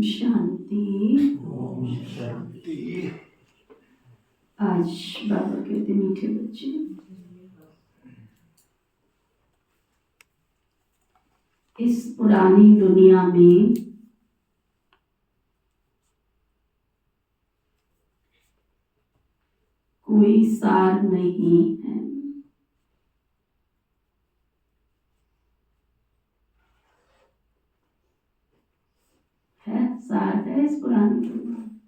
शांति। ओम शांति। आज बाबा कहते मीठे बच्चे, इस पुरानी दुनिया में कोई सार नहीं है। सार है इस पुरानी दुनिया में?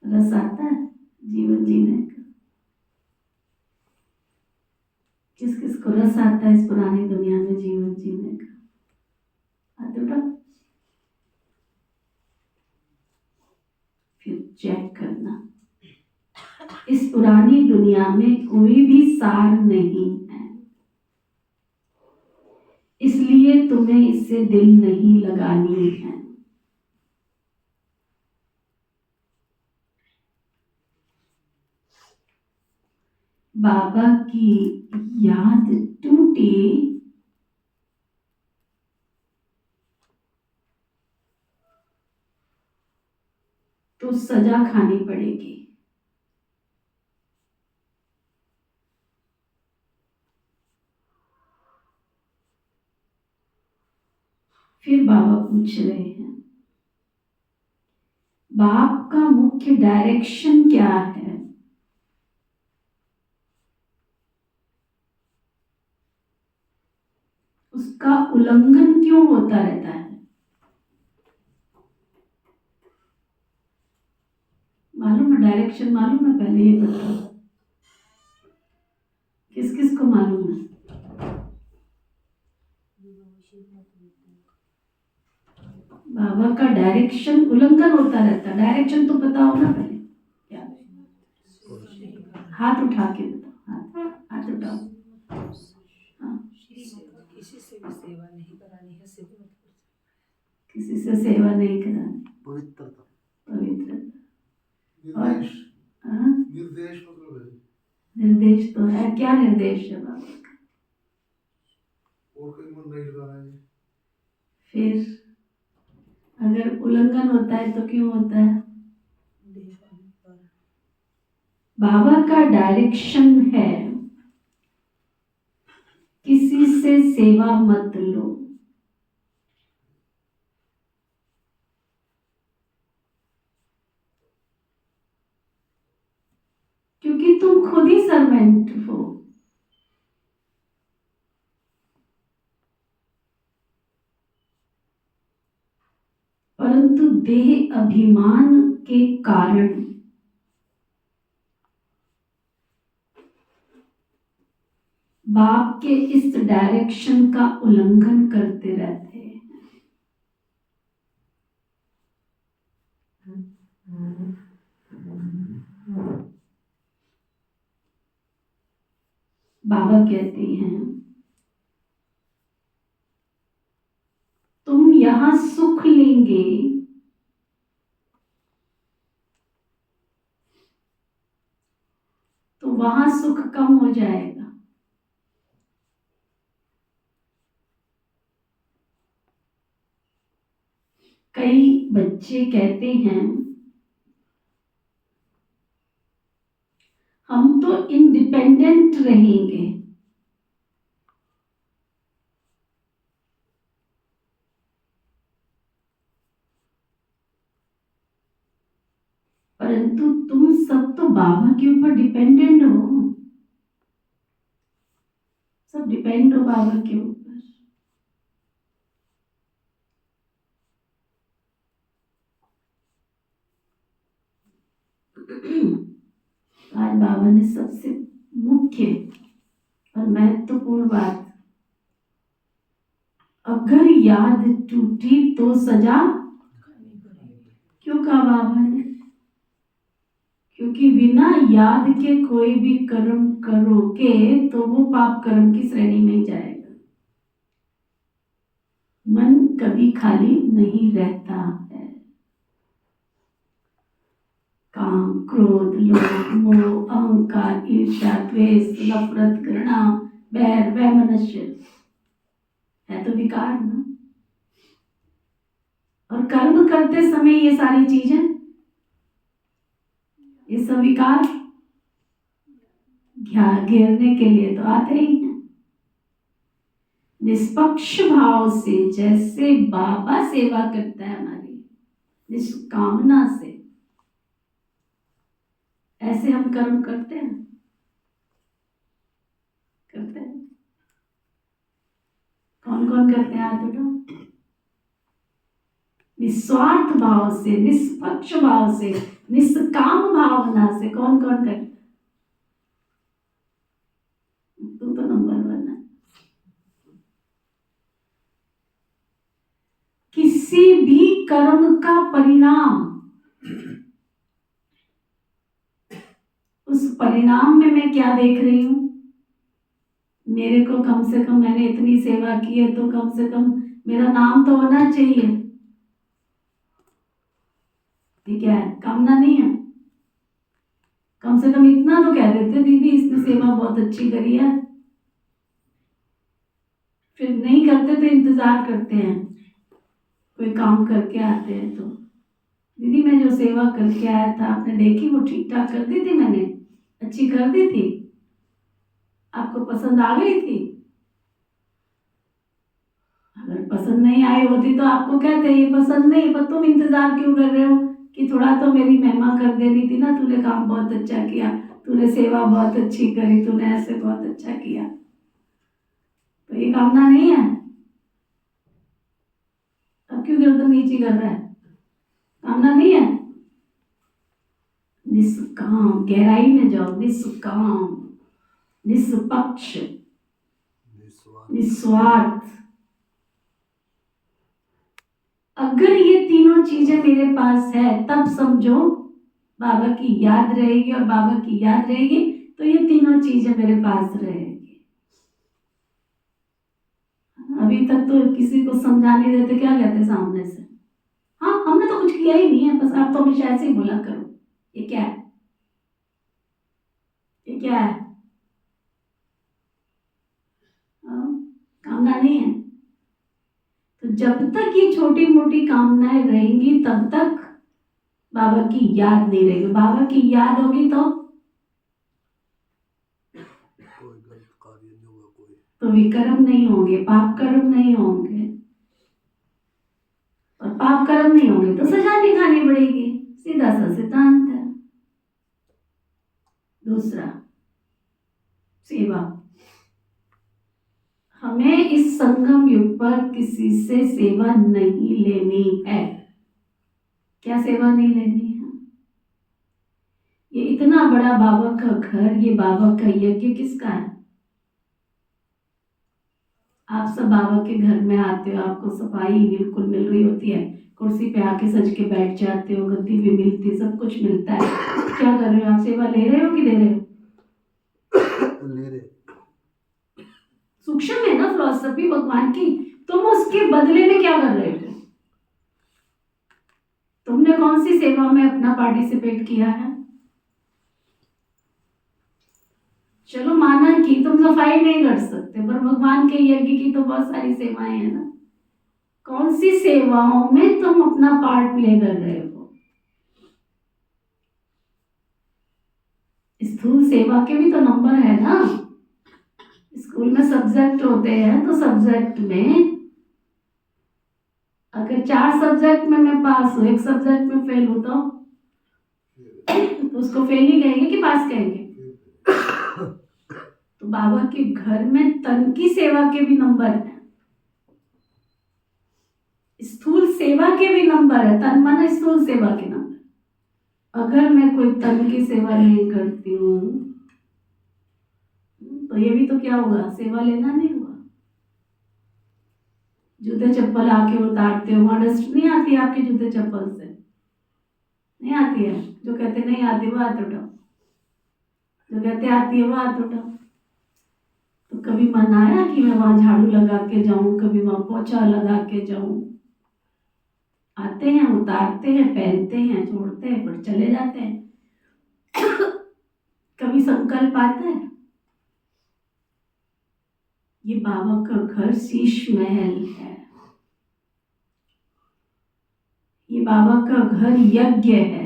रस आता है जीवन जीने का? किस किस को रस आता है इस पुरानी दुनिया में जीवन जीने का? आते उठा, फिर चेक करना, इस पुरानी दुनिया में कोई भी सार नहीं है, इसलिए तुम्हें इससे दिल नहीं लगानी है। बाबा की याद टूटे तो सजा खानी पड़ेगी। फिर बाबा पूछ रहे हैं, बाप का मुख्य डायरेक्शन क्या है? उसका उल्लंघन क्यों होता रहता है? मालूम है डायरेक्शन? मालूम है? पहले ये बताओ, किस किस को मालूम है? बाबा का डायरेक्शन उल्लंघन होता रहता है। डायरेक्शन तो पता होगा पहले क्या? हाथ उठा के बताओ, हाथ उठाओ। किसी से भी सेवा नहीं करानी है, सिर्फ किसी से सेवा नहीं करानी, पवित्रता, पवित्रता। निर्देश मतलब है। निर्देश तो है, क्या निर्देश है बाबा का? और कोई मन नहीं लगाना है। फिर अगर उल्लंघन होता है तो क्यों होता है? बाबा का डायरेक्शन है, किसी से सेवा मत लो। क्योंकि तुम खुद ही सर्वेंट हो। परंतु देह अभिमान के कारण बाप के इस डायरेक्शन का उल्लंघन करते रहते हैं। बाबा कहते हैं, तुम यहां सुख लेंगे तो वहां सुख कम हो जाएगा। कई बच्चे कहते हैं, हम तो इंडिपेंडेंट रहेंगे। परंतु तुम सब तो बाबा के ऊपर डिपेंडेंट हो। सब डिपेंड हो बाबा के ऊपर। आज बाबा ने सबसे मुख्य और महत्वपूर्ण बात, अगर याद टूटी तो सजा क्यों कहा बाबा ने? क्योंकि बिना याद के कोई भी कर्म करोगे तो वो पाप कर्म की श्रेणी में ही जाएगा। मन कभी खाली नहीं रहता है। काम, क्रोध, लोभ, मोह, अहंकार, ईर्ष्या, द्वेष, नफरत, घृणा, बैर, वैमनस्य, है तो विकार ना। और कर्म करते समय ये सारी चीजें, ये सब विकार घेरने के लिए तो आते ही हैं। निष्पक्ष भाव से जैसे बाबा सेवा करता है हमारी, निष्कामना से, ऐसे हम कर्म करते हैं, करते हैं। कौन कौन करते हैं हाथ उठाओ। निस्वार्थ भाव से, निष्पक्ष भाव से, निष्काम भावना से कौन कौन करते हैं? तू तो नंबर 1 है। किसी भी कर्म का परिणाम, उस परिणाम में मैं क्या देख रही हूं? मेरे को कम से कम, मैंने इतनी सेवा की है तो कम से कम मेरा नाम तो होना चाहिए। ठीक है, कामना नहीं है, कम से कम इतना तो कह देते दीदी इसने सेवा बहुत अच्छी करी है। फिर नहीं करते तो इंतजार करते हैं, कोई काम करके आते हैं तो दीदी मैं जो सेवा करके आया था आपने देखी, वो ठीक ठाक कर दी थी, मैंने अच्छी कर दी थी, आपको पसंद आ गई थी? अगर पसंद नहीं आई होती तो आपको कहते ये पसंद नहीं, पर तुम इंतजार क्यों कर रहे हो कि थोड़ा तो मेरी महिमा कर देनी थी ना, तूने काम बहुत अच्छा किया, तूने सेवा बहुत अच्छी करी, तूने ऐसे बहुत अच्छा किया। तो ये कामना नहीं है? अब क्यों गर्दन नीचे कर रहा है? कामना नहीं है? निष्काम, गहराई में जाओ, निष्काम, निष्पक्ष, निस्वार्थ। अगर ये तीनों चीजें मेरे पास है तब समझो बाबा की याद रहेगी, और बाबा की याद रहेगी तो ये तीनों चीजें मेरे पास रहेगी। अभी तक तो किसी को समझा नहीं देते, क्या कहते सामने से, हाँ हमने तो कुछ किया ही नहीं है, बस आप तो हमेशा ऐसे ही बोला करो। ये क्या है? ये क्या है? कामना नहीं है। तो जब तक ये छोटी मोटी कामनाएं रहेंगी तब तक बाबा की याद नहीं रहेगी। बाबा की याद होगी तो कोई गलत कार्य नहीं होगा, कोई तो विकर्म नहीं होंगे, पाप कर्म नहीं होंगे, और पाप कर्म नहीं होंगे तो सजा नहीं खानी पड़ेगी। सीधा सा सिद्धांत है। दूसरा, सेवा। हमें इस संगम युग पर किसी से सेवा नहीं लेनी है। क्या सेवा नहीं लेनी है? ये इतना बड़ा बाबा का घर, ये बाबा का यज्ञ किसका है? आप सब बाबा के घर में आते हो, आपको सफाई बिल्कुल मिल रही होती है, कुर्सी पे आके सज के बैठ जाते हो, गद्दी भी मिलती है, सब कुछ मिलता है। क्या कर रहे हो आप? सेवा ले रहे हो कि दे रहे हो? ले रहे। सूक्ष्म है ना फिलॉसफी भगवान की। तुम उसके बदले में क्या कर रहे हो? तुमने कौन सी सेवा में अपना पार्टिसिपेट किया है? चलो माना कि तुम सफाई नहीं कर सकते, पर भगवान के यज्ञ की तो बहुत सारी सेवाएं हैं ना। कौन सी सेवाओं में तुम अपना पार्ट प्ले कर रहे हो? स्थूल सेवा के भी तो नंबर है ना। स्कूल में सब्जेक्ट होते हैं, तो सब्जेक्ट में अगर 4 सब्जेक्ट में मैं पास हूँ, एक सब्जेक्ट में फेल हूँ तो उसको फेल ही कहेंगे कि पास कहेंगे? तो बाबा के घर में तन की सेवा के भी नंबर है, स्थूल सेवा के भी नंबर है। तन माना स्थूल सेवा के नंबर। अगर मैं कोई तन की सेवा नहीं करती हूँ तो ये भी तो क्या होगा? सेवा लेना नहीं हुआ। जूते चप्पल आके उतारते हो, वहां डस्ट नहीं आती है आपके जूते चप्पल से? नहीं आती है? जो कहते नहीं आती वो हाथ उठाओ, जो कहते आती है वो हाथ उठाओ। तो कभी मन आया कि मैं वहां झाड़ू लगा के जाऊं, कभी वहां पोछा लगा के जाऊं? आते हैं, उतारते हैं, पहनते हैं, छोड़ते हैं, फिर चले जाते हैं। कभी संकल्प आता है? ये बाबा का घर शीश महल है। ये बाबा का घर यज्ञ है।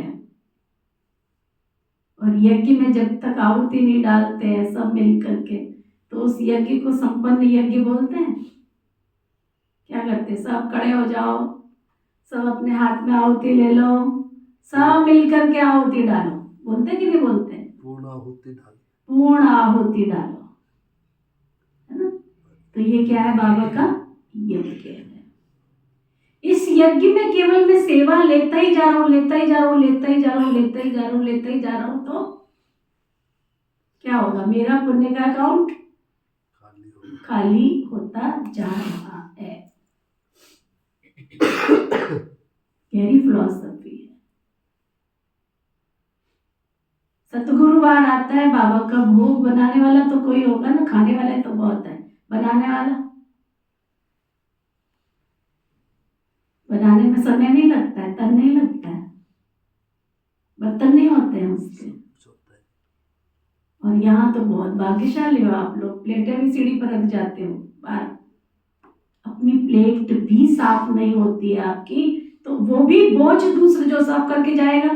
और यज्ञ में जब तक आहुति नहीं डालते हैं सब मिल करके, तो उस यज्ञ को संपन्न यज्ञ बोलते हैं। क्या करते हैं? सब खड़े हो जाओ, सब अपने हाथ में आहुति ले लो, सब मिल करके आहुति डालो। बोलते कि नहीं बोलते? पूर्ण आहुति डालो, पूर्ण आहुति डालो, है ना? तो ये क्या है? बाबा का यज्ञ है। इस यज्ञ में केवल मैं सेवा लेता ही जा रहा हूँ, लेता ही जा रहा हूँ, लेता ही जा रहा हूँ, लेता ही जा रहा हूँ, लेता ही जा रहा हूँ, तो क्या होगा? मेरा पुण्य का अकाउंट खाली होता जा रहा है। गहरी फिलॉसफी है। सतगुरुवार आता है, बाबा का भोग बनाने वाला तो कोई होगा ना, खाने वाले तो बहुत है, बनाने वाला, बनाने में समय नहीं लगता है, तन नहीं लगता है, बर्तन नहीं होते हैं उसके। और यहाँ तो बहुत भाग्यशाली हो आप लोग, प्लेटें भी सीढ़ी पर रख जाते हो बाहर। अपनी प्लेट भी साफ नहीं होती है आपकी, तो वो भी बोझ दूसरे जो साफ करके जाएगा।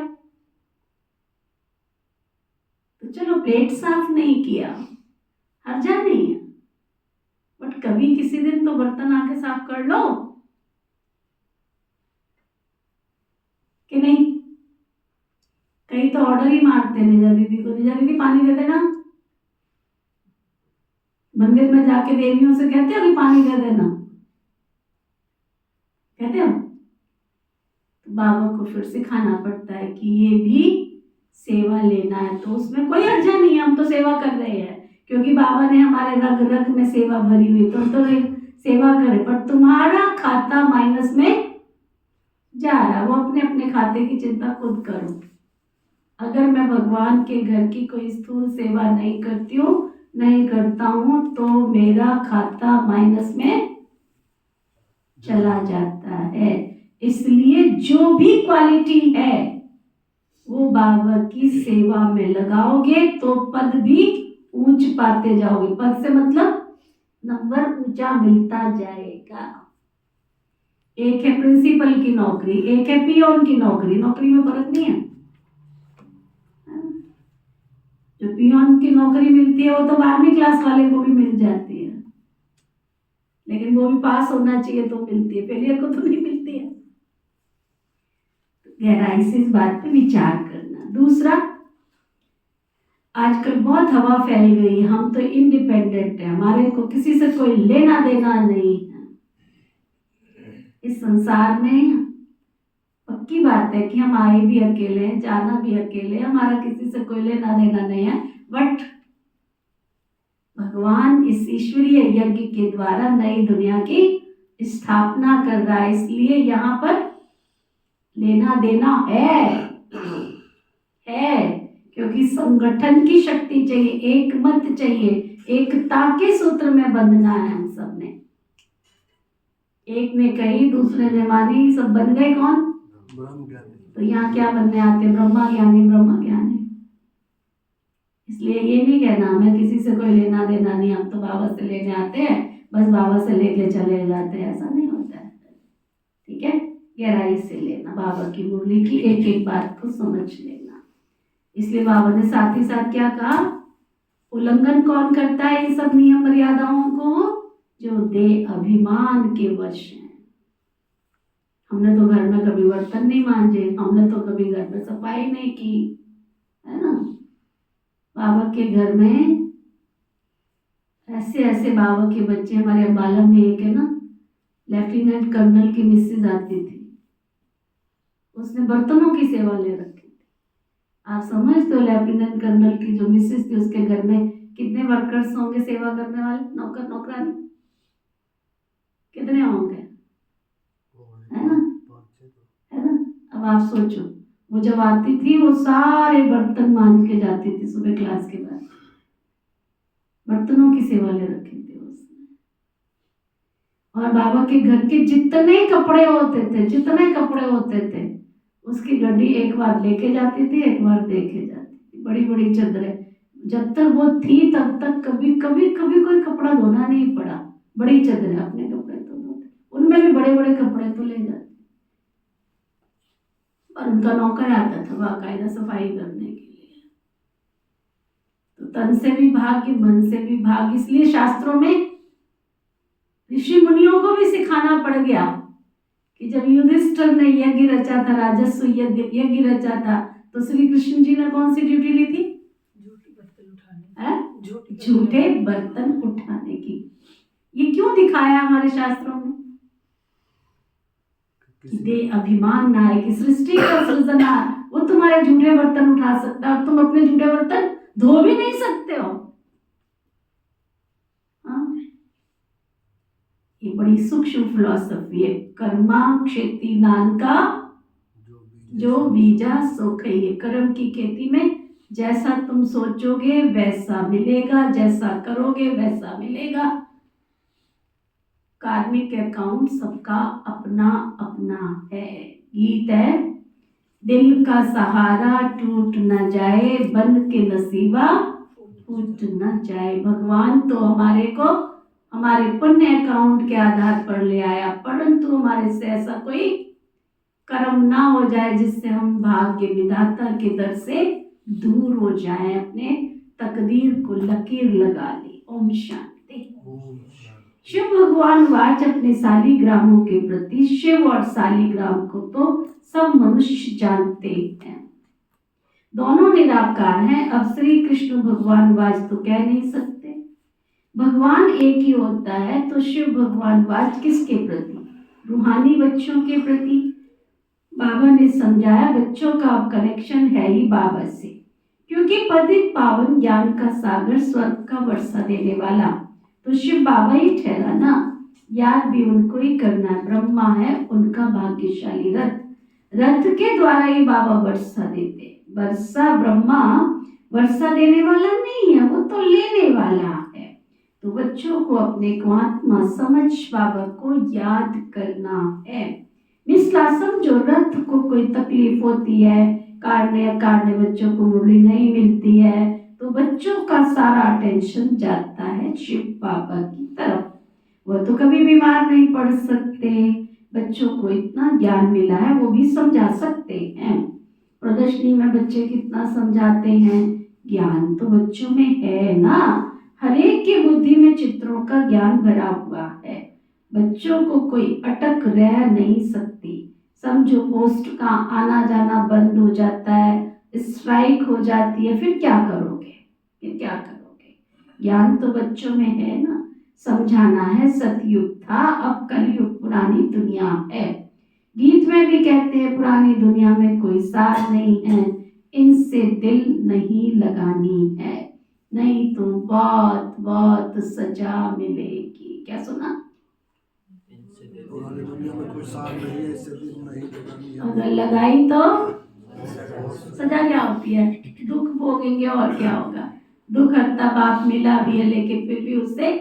तो चलो प्लेट साफ नहीं किया, हर्जा नहीं है, बट कभी किसी दिन तो बर्तन आके साफ कर लो कि नहीं? कई तो ऑर्डर ही मारते हैं निजा दीदी को, निजा दीदी पानी दे देना। मंदिर में जाके देवियों से कहते हो कि पानी दे देना, कहते हो? तो बाबा को फिर सिखाना पड़ता है कि ये भी सेवा लेना है, तो उसमें कोई हर्जा नहीं है, हम तो सेवा कर रहे हैं क्योंकि बाबा ने हमारे रग रग में सेवा भरी हुई, तो सेवा करे। पर तुम्हारा खाता माइनस में जा रहा है, वो अपने अपने खाते की चिंता खुद करो। अगर मैं भगवान के घर की कोई स्थूल सेवा नहीं करती हूँ, नहीं करता हूँ, तो मेरा खाता माइनस में चला जाता है। इसलिए जो भी क्वालिटी है वो बाबा की सेवा में लगाओगे तो पद भी ऊंच पाते जाओगे। पद से मतलब नंबर ऊंचा मिलता जाएगा। एक है प्रिंसिपल की नौकरी, एक है पियोन की नौकरी, नौकरी में फर्क नहीं है। जो पियोन की नौकरी मिलती है वो तो 12वीं क्लास वाले को भी मिल जाती है, लेकिन वो भी पास होना चाहिए तो मिलती है, फेलियर को तो नहीं मिलती है। गहराई से इस बात पे विचार करना। दूसरा, आजकल बहुत हवा फैल गई, हम तो इंडिपेंडेंट है, हमारे को किसी से कोई लेना देना नहीं है। इस संसार में पक्की बात है कि हम आए भी अकेले, जाना भी अकेले, हमारा किसी से कोई लेना देना नहीं है। बट भगवान इस ईश्वरीय यज्ञ के द्वारा नई दुनिया की स्थापना कर रहा है, इसलिए यहाँ पर लेना देना है क्योंकि संगठन की शक्ति चाहिए, एक मत चाहिए, एकता के सूत्र में बंधना है हम सब ने। एक ने कही, दूसरे ने मानी, सब बन गए कौन? ब्रह्म ज्ञानी। तो यहाँ क्या बनने आते? ब्रह्मा ज्ञानी, ब्रह्म ज्ञानी। इसलिए ये नहीं कहना हमें किसी से कोई लेना देना नहीं, हम तो बाबा से लेने आते हैं, बस बाबा से लेके चले जाते हैं, ऐसा नहीं होता है। ठीक है, गहराई से लेना, बाबा की मुरली की एक एक बात को समझ लेना। इसलिए बाबा ने साथ ही साथ क्या कहा? उल्लंघन कौन करता है इन सब नियम मर्यादाओं को? जो दे अभिमान के वश हैं। हमने तो घर में कभी बर्तन नहीं मांजे, हमने तो कभी घर में सफाई नहीं की, है ना? बाबा के घर में ऐसे ऐसे बाबा के बच्चे, हमारे अम्बाला में एक है ना, लेफ्टिनेंट कर्नल की मिसेज आती थी, उसने बर्तनों की सेवा ले रखी थी। आप समझते हो लेफ्टिनेंट कर्नल की जो मिसेज थी, उसके घर में कितने वर्कर्स होंगे सेवा करने वाले, नौकर नौकरानी कितने होंगे, है ना? है ना? अब आप सोचो, वो जब आती थी वो सारे बर्तन मांज के जाती थी सुबह क्लास के बाद। बर्तनों की सेवा ले रखी थी उसने। और बाबा के घर के जितने कपड़े होते थे उसकी गड्डी एक बार लेके जाती थी, एक बार देके जाती थी। बड़ी बड़ी चादरें, जब तक वो थी तब तक कभी कभी कभी कोई कपड़ा धोना नहीं पड़ा। बड़ी चदरें अपने कपड़े तो धोते, उनमें भी बड़े बड़े कपड़े तो ले जाते, और उनका नौकर आता था बाकायदा सफाई करने के लिए। तो तन से भी भाग्य, मन से भी भाग्य, इसलिए शास्त्रों में ऋषि मुनियों को भी सिखाना पड़ गया कि जब युधिष्ठिर ने यज्ञ रचा था, राजस्व यज्ञ रचा था, तो श्री कृष्ण जी ने कौन सी ड्यूटी ली थी? झूठे बर्तन उठाने की। ये क्यों दिखाया हमारे शास्त्रों में? दे अभिमान ना है कि सृष्टि का सृजनहार वो तुम्हारे झूठे बर्तन उठा सकता है और तुम अपने झूठे बर्तन धो भी नहीं सकते हो। ये बड़ी सूक्ष्म फिलॉसफी है। कर्मा खेती नान का जो बीजा सो खाइए। कर्म की खेती में जैसा तुम सोचोगे वैसा मिलेगा, जैसा करोगे वैसा मिलेगा। कार्मिक अकाउंट सबका अपना अपना है। गीत है, दिल का सहारा टूट न जाए, बन के नसीबा फूट न जाए। भगवान तो हमारे को हमारे पुण्य अकाउंट के आधार पर ले आया, परंतु हमारे से ऐसा कोई कर्म ना हो जाए जिससे हम भाग्य विधाता के दर से दूर हो जाएं, अपने तकदीर को लकीर लगा ली। ओम शांति। शिव भगवान वाच अपने सालिग्रामों के प्रति, शिव और सालिग्राम को तो सब मनुष्य जानते हैं, दोनों निराकार हैं। अब श्री कृष्ण भगवान वाच तो कह नहीं सकते, भगवान एक ही होता है, तो शिव भगवान वाच किसके प्रति? रूहानी बच्चों के प्रति। बाबा ने समझाया बच्चों का अब कनेक्शन है ही बाबा से, क्योंकि पतित पावन ज्ञान का सागर स्वर्ग का वर्षा देने वाला तो शिव बाबा ही ठहरा ना। याद भी उनको ही करना है, ब्रह्मा है उनका भाग्यशाली रथ, रथ के द्वारा ही बाबा वर्षा देते। वर्षा ब्रह्मा वर्षा देने वाला नहीं है, वो तो लेने वाला है। तो बच्चों को अपने को आत्मा समझ बाबा को याद करना है। मिसला समझो, रथ को कोई तकलीफ होती है, काटने बच्चों को मुरली नहीं मिलती है, तो बच्चों का सारा अटेंशन जाता है शिव बाबा की तरफ। वो तो कभी बीमार नहीं पड़ सकते, बच्चों को इतना ज्ञान मिला है वो भी समझा सकते हैं। प्रदर्शनी में बच्चे कितना समझाते हैं, ज्ञान तो बच्चों में है ना। हर एक की बुद्धि में चित्रों का ज्ञान भरा हुआ है, बच्चों को कोई अटक रह नहीं सकती। समझो पोस्ट का आना जाना बंद हो जाता है, स्ट्राइक हो जाती है, फिर क्या करोगे? फिर क्या करोगे? ज्ञान तो बच्चों में है ना। समझाना है सतयुग था, अब कलयुग पुरानी दुनिया है। गीत में भी कहते हैं पुरानी दुनिया में कोई सार नहीं है, इनसे दिल नहीं लगानी है, नहीं तो बहुत बहुत सजा मिलेगी। क्या सुना? पुरानी दुनिया में कोई सार नहीं है, इससे दिल नहीं लगानी है। अगर लगाई तो सजा क्या होती है? दुख भोगेंगे और क्या होगा। दुख हरता बाप मिला भी है, लेकिन फिर भी उससे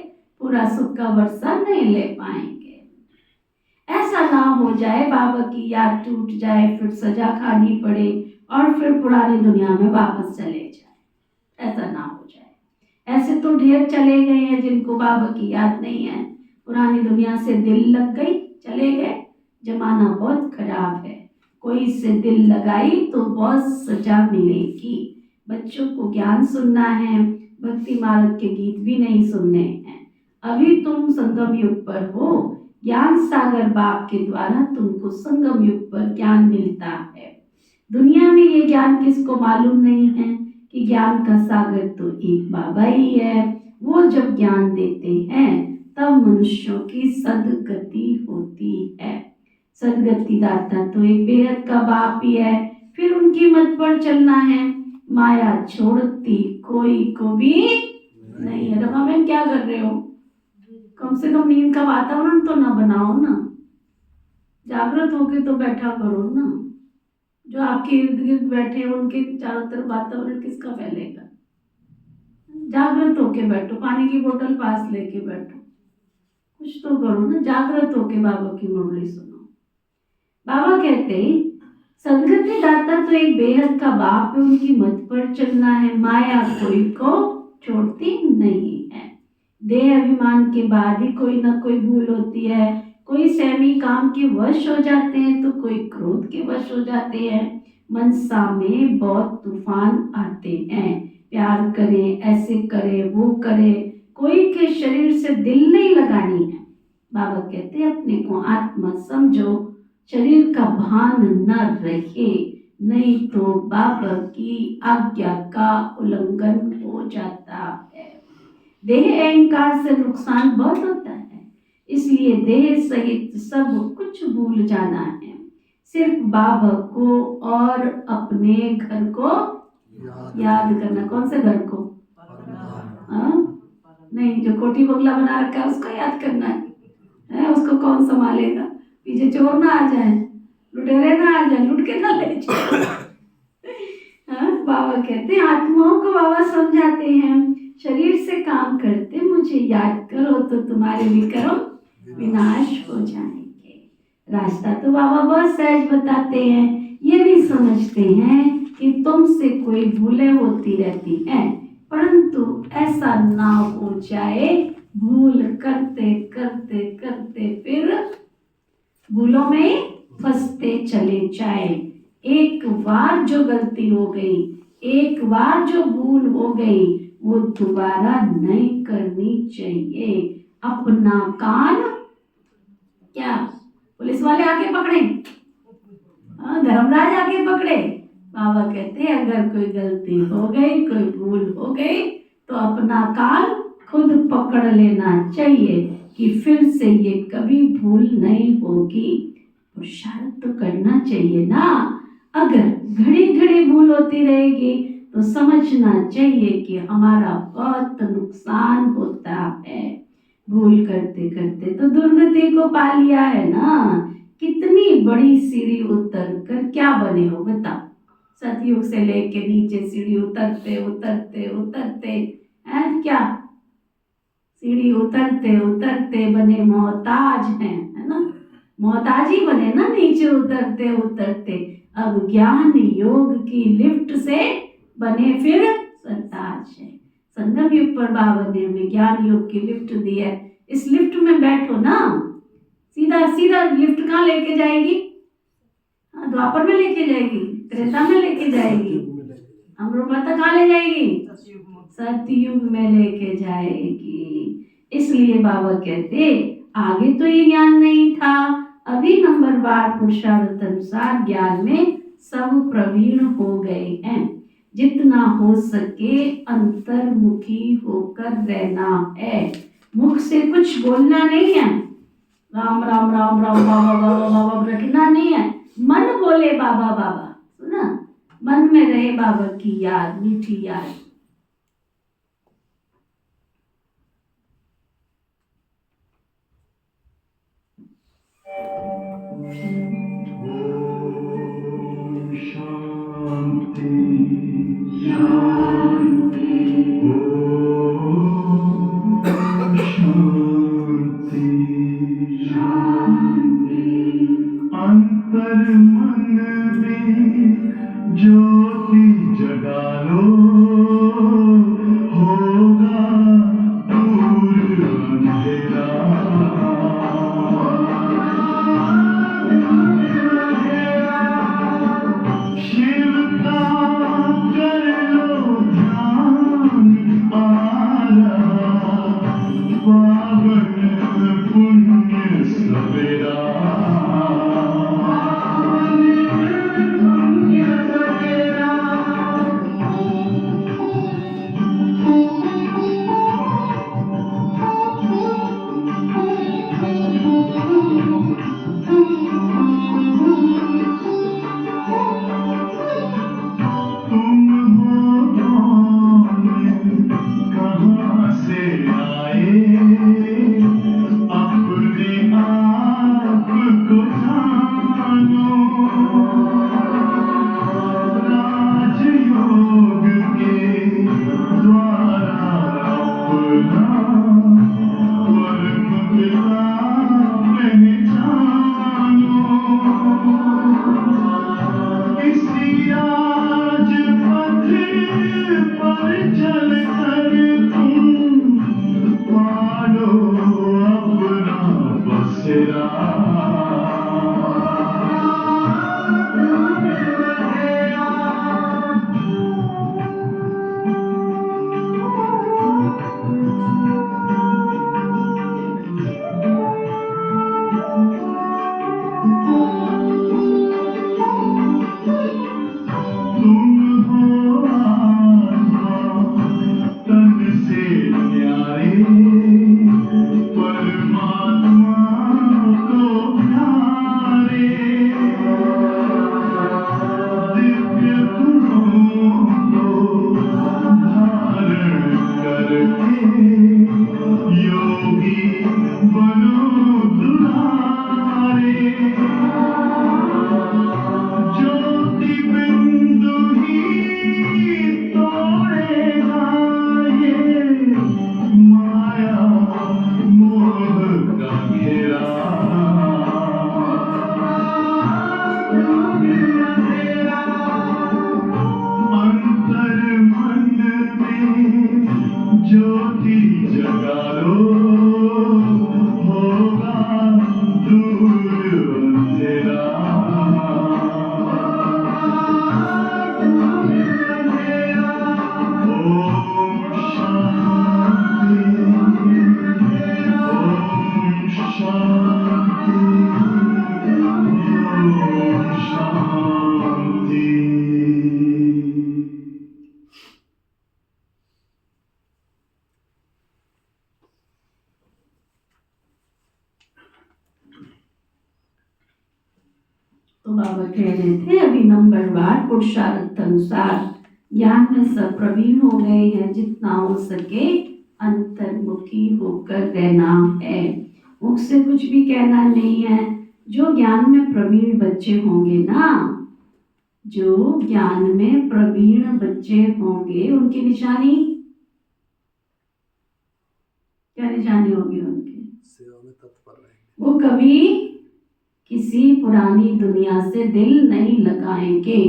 पूरा सुख का वर्षा नहीं ले पाएंगे। ऐसा ना हो जाए बाबा की याद टूट जाए, फिर सजा खानी पड़े और फिर पुरानी दुनिया में वापस चले जाए। ऐसा ना हो जाए। ऐसे तो ढेर चले गए हैं जिनको बाबा की याद नहीं है, पुरानी दुनिया से दिल लग गई, चले गए। जमाना बहुत खराब है, कोई इससे दिल लगाई तो बहुत सजा मिलेगी। बच्चों को ज्ञान सुनना है, भक्ति मार्ग के गीत भी नहीं सुनने हैं। अभी तुम संगम युग पर हो, ज्ञान सागर बाप के द्वारा तुमको संगम युग पर ज्ञान मिलता है। दुनिया में ये ज्ञान किसको मालूम नहीं है कि ज्ञान का सागर तो एक बाबा ही है। वो जब ज्ञान देते हैं तब मनुष्यों की सदगति होती है। सदगति दाता तो एक बेहद का बाप ही है, फिर उनकी मत पर चलना है। माया छोड़ती कोई को भी नहीं है। रमा बहन क्या कर रहे हो? कम से कम नींद का वातावरण तो ना बनाओ ना, जागृत होके तो बैठा करो ना। जो आपके इर्द गिर्द बैठे उनके चारों तरफ वातावरण किसका फैलेगा? जागृत होके बैठो, पानी की बोतल पास लेके बैठो, कुछ तो करो ना। जागृत होके बाबा की मुरली सुनो। बाबा कहते सदगति दाता तो एक बेहद का बाप है, उनकी मत पर चलना है। माया कोई को छोड़ती नहीं है। देह अभिमान के बाद ही कोई ना कोई भूल होती है। कोई सहमी काम के वश हो जाते हैं तो कोई क्रोध के वश हो जाते हैं। मनसा में बहुत तूफान आते हैं। प्यार करें, ऐसे करें, वो करें, कोई के शरीर से दिल नहीं लगानी है। बाबा कहते हैं अपने को आत्मा समझो, शरीर का भान न रहे, नहीं तो बाबा की आज्ञा का उल्लंघन हो जाता है। देह अहंकार से नुकसान बहुत होता है, इसलिए देह सहित सब कुछ भूल जाना है। सिर्फ बाबा को और अपने घर को याद करना। कौन से घर को? नहीं, जो कोठी बंगला बना रखा है उसको याद करना है। उसको कौन संभालेगा? पीछे चोर ना आ जाए, लुटेरे ना आ जाए, लुट के ना ले जाए। बाबा कहते हैं, आत्माओं को बाबा समझाते हैं, शरीर से काम करते मुझे याद करो तो तुम्हारे विक्रम विनाश हो जाएंगे। रास्ता तो बाबा बहुत सहज बताते हैं। ये भी समझते हैं कि तुमसे कोई भूलें होती रहती हैं, परंतु ऐसा ना हो जाए भूल करते करते करते फिर भूलों में फंसते चले जाए। एक बार जो गलती हो गई, एक बार जो भूल हो गई, वो दोबारा नहीं करनी चाहिए। अपना कान क्या पुलिस वाले आके पकड़े, धर्मराज आके पकड़े। बाबा कहते हैं अगर कोई गलती हो गई, कोई भूल हो गई, तो अपना कान खुद पकड़ लेना चाहिए कि फिर से ये कभी भूल नहीं होगी। पुरुषार्थ तो करना चाहिए ना। अगर घड़ी घड़ी भूल होती रहेगी तो समझना चाहिए कि हमारा बहुत नुकसान होता है। भूल करते करते तो दुर्गति को पा लिया है ना। कितनी बड़ी सीढ़ी उतर कर क्या बने हो बताओ। सतयुग से लेके नीचे सीढ़ी उतरते उतरते उतरते हैं, क्या सीढ़ी उतरते उतरते बने मोहताज हैं, है ना। मोहताज ही बने ना नीचे उतरते उतरते। अब ज्ञान योग की लिफ्ट से बने फिर सरताज है। संगम युग पर बाबा ने हमें ज्ञान योग की लिफ्ट दी है। इस लिफ्ट में बैठो ना, सीधा सीधा लिफ्ट कहाँ लेके जाएगी? द्वापर में लेके जाएगी, त्रेता में लेके जाएगी, अमृता कहाँ ले जाएगी? सतयुग में लेके जाएगी। इसलिए बाबा कहते आगे तो ये ज्ञान नहीं था, अभी नंबर बार पुरुषार्थ अनुसार ज्ञान में सब प्रवीण हो गए हैं। जितना हो सके अंतर्मुखी होकर रहना है। मुख से कुछ बोलना नहीं है, राम राम राम राम बाबा बाबा बाबा रटना नहीं है। मन बोले बाबा बाबा, सुना, मन में रहे बाबा की याद, मीठी याद। शांति शांति शांति शांति। अंतर मन में ज्योति जगा लो, होगा दूर अंधेरा। शिव का कर लो ध्यान, बसेरा तुम हो आत्मा तन से न्यारे परमात्मा को प्यारे दिव्य गुणों को धारण करके योगी बनो दुलारे ज्योति बिंदु ही तोड़ेगा ये माया मोह का घेरा अंतर मन में ज्योति जगा लो होगा दूर अंधेरा ओम शांति ओम शांति ओम शांति। तो बाबा कह रहे थे अभी नंबरवार पुरुषार्थ अनुसार ज्ञान में सब प्रवीण हो गए हैं, जितना हो सके अंतर्मुखी होकर रहना है, मुख से कुछ भी कहना नहीं है। जो ज्ञान में प्रवीण बच्चे होंगे ना, जो ज्ञान में प्रवीण बच्चे होंगे, उनकी निशानी क्या निशानी होगी उनकी? सेवा में तत्पर रहेंगे। वो कभी किसी पुरानी दुनिया से दिल नहीं लगाएंगे।